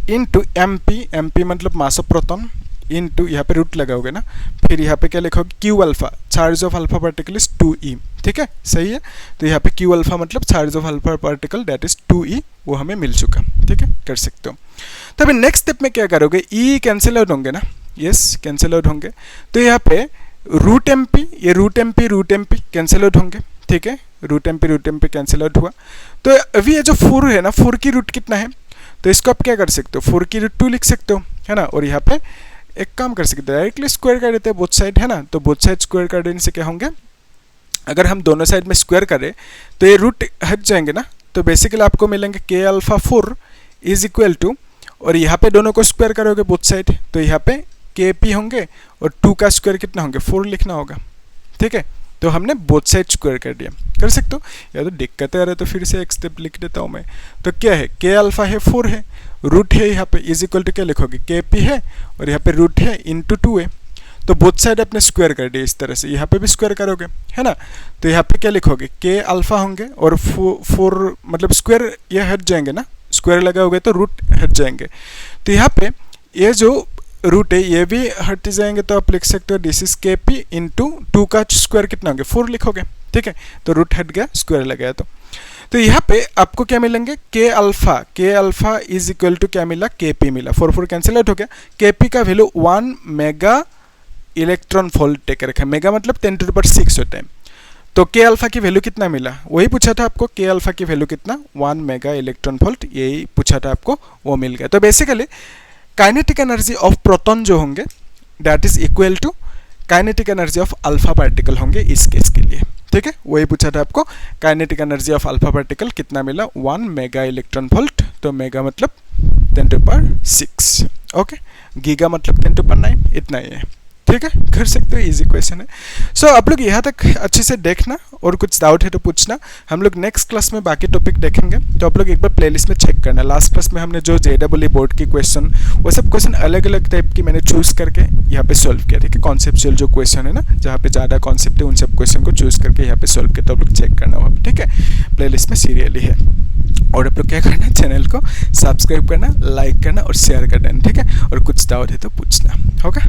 S1: इनटू mp मतलब मास ऑफ प्रोटॉन इनटू यहाँ पे रूट लगाओगे ना, फिर यहाँ पे क्या लिखोगे q alpha charge of alpha particle is 2e, ठीक है सही है, तो यहाँ पे q अल्फा मतलब charge of alpha particle that is 2e, वो हमें मिल चुका, ठीक है कर सकते हो। तो अभी नेक्स्ट स्टेप में क्या करोगे e कैंसिल आउट होंगे ना, यस कैंसिल आउट होंगे, तो यहाँ पे रूट mp कैंसिल आउट होंगे, ठीक है, रूट mp कैंसिल आउट हुआ। तो अभी ये जो 4 है ना 4 की रूट कितना है, तो इसको आप क्या कर सकते हो 4 की रूट 2 लिख सकते हो है ना, और यहाँ पे एक काम कर सकते हैं डायरेक्टली स्क्वायर कर देते हैं बोथ साइड है ना, तो बोथ साइड स्क्वायर कर देने से क्या होंगे, अगर हम दोनों साइड में स्क्वायर करें तो ये रूट हट जाएंगे ना, तो बेसिकली आपको मिलेंगे k alpha 4 is equal to, और यहाँ पे दोनों को स्क्वायर करोगे बोथ साइड, तो यहाँ पे kp होंगे और 2 का स्क्वायर कितना होंगे 4 लिखना होगा, ठीक है, तो हमने बोथ साइड स्क्वायर कर दिया, कर सकते हो, या तो दिक्कतें आ रहे तो फिर से एक स्टेप लिख देता हूँ मैं। तो क्या है k अल्फा है 4 है, रूट है यहाँ पे इज इक्वल टू क्या लिखोगे kp है और यहाँ पे रूट है इनटू 2 है, तो बोथ साइड अपने स्क्वायर कर दिए इस तरह से, यहाँ पे भी स्क्वायर करोगे है ना, तो यहाँ पे क्या लिखोगे k अल्फा होंगे और 4 मतलब स्क्वायर ये हट जाएंगे ना, स्क्वायर लगाओगे तो रूट हट जाएंगे, तो यहाँ पे ये जो रूट है ये भी हट जाएंगे, तो आप लिख सकते हो दिस इज kp इंटू 2 का स्क्वायर कितना होंगे 4 लिखोगे, ठीक है, तो रूट हट गया स्क्वायर लगाया तो यहाँ पे आपको क्या मिलेंगे k alpha is equal to क्या मिला kp मिला, 4 कैंसिल आउट हो गया, kp का वैल्यू 1 मेगा इलेक्ट्रॉन वोल्ट टेक रखा है, मेगा मतलब 10⁻⁶ होता है, तो k अल्फा की वैल्यू कितना मिला वही पूछा था आपको, k अल्फा की वैल्यू कितना 1 मेगा इलेक्ट्रॉन वोल्ट, यही पूछा था आपको, वो मिल गया। तो basically kinetic energy of proton जो होंगे that is equal to kinetic energy of alpha particle होंगे इस केस के लिए, ठीक है, वही पूछा था आपको, kinetic energy of alpha particle कितना मिला 1 मेगा इलेक्ट्रॉन वोल्ट, तो मेगा मतलब 10⁻⁶, ओके, गीगा मतलब 10⁻⁹, इतना ही है, ठीक है, कर सकते हो, इजी क्वेश्चन है। सो आप लोग यहाँ तक अच्छे से देखना और कुछ डाउट है तो पूछना, हम लोग नेक्स्ट क्लास में बाकी टॉपिक देखेंगे, तो आप लोग एक बार प्लेलिस्ट में चेक करना। लास्ट क्लास में हमने जो JEE बोर्ड की क्वेश्चन वो सब क्वेश्चन अलग अलग टाइप की मैंने चूज़ करके यहाँ पे सॉल्व किया, ठीक है, कॉन्सेप्चुअल जो क्वेश्चन है ना जहाँ पे ज़्यादा कॉन्सेप्ट है उन सब क्वेश्चन को चूज़ करके यहाँ पे सॉल्व किया, तो आप लोग चेक करना वहाँ पे, ठीक है, प्लेलिस्ट में सीरियली है। और आप लोग क्या करना है चैनल को सब्सक्राइब करना, लाइक करना और शेयर कर देना, ठीक है, और कुछ डाउट है तो पूछना होगा।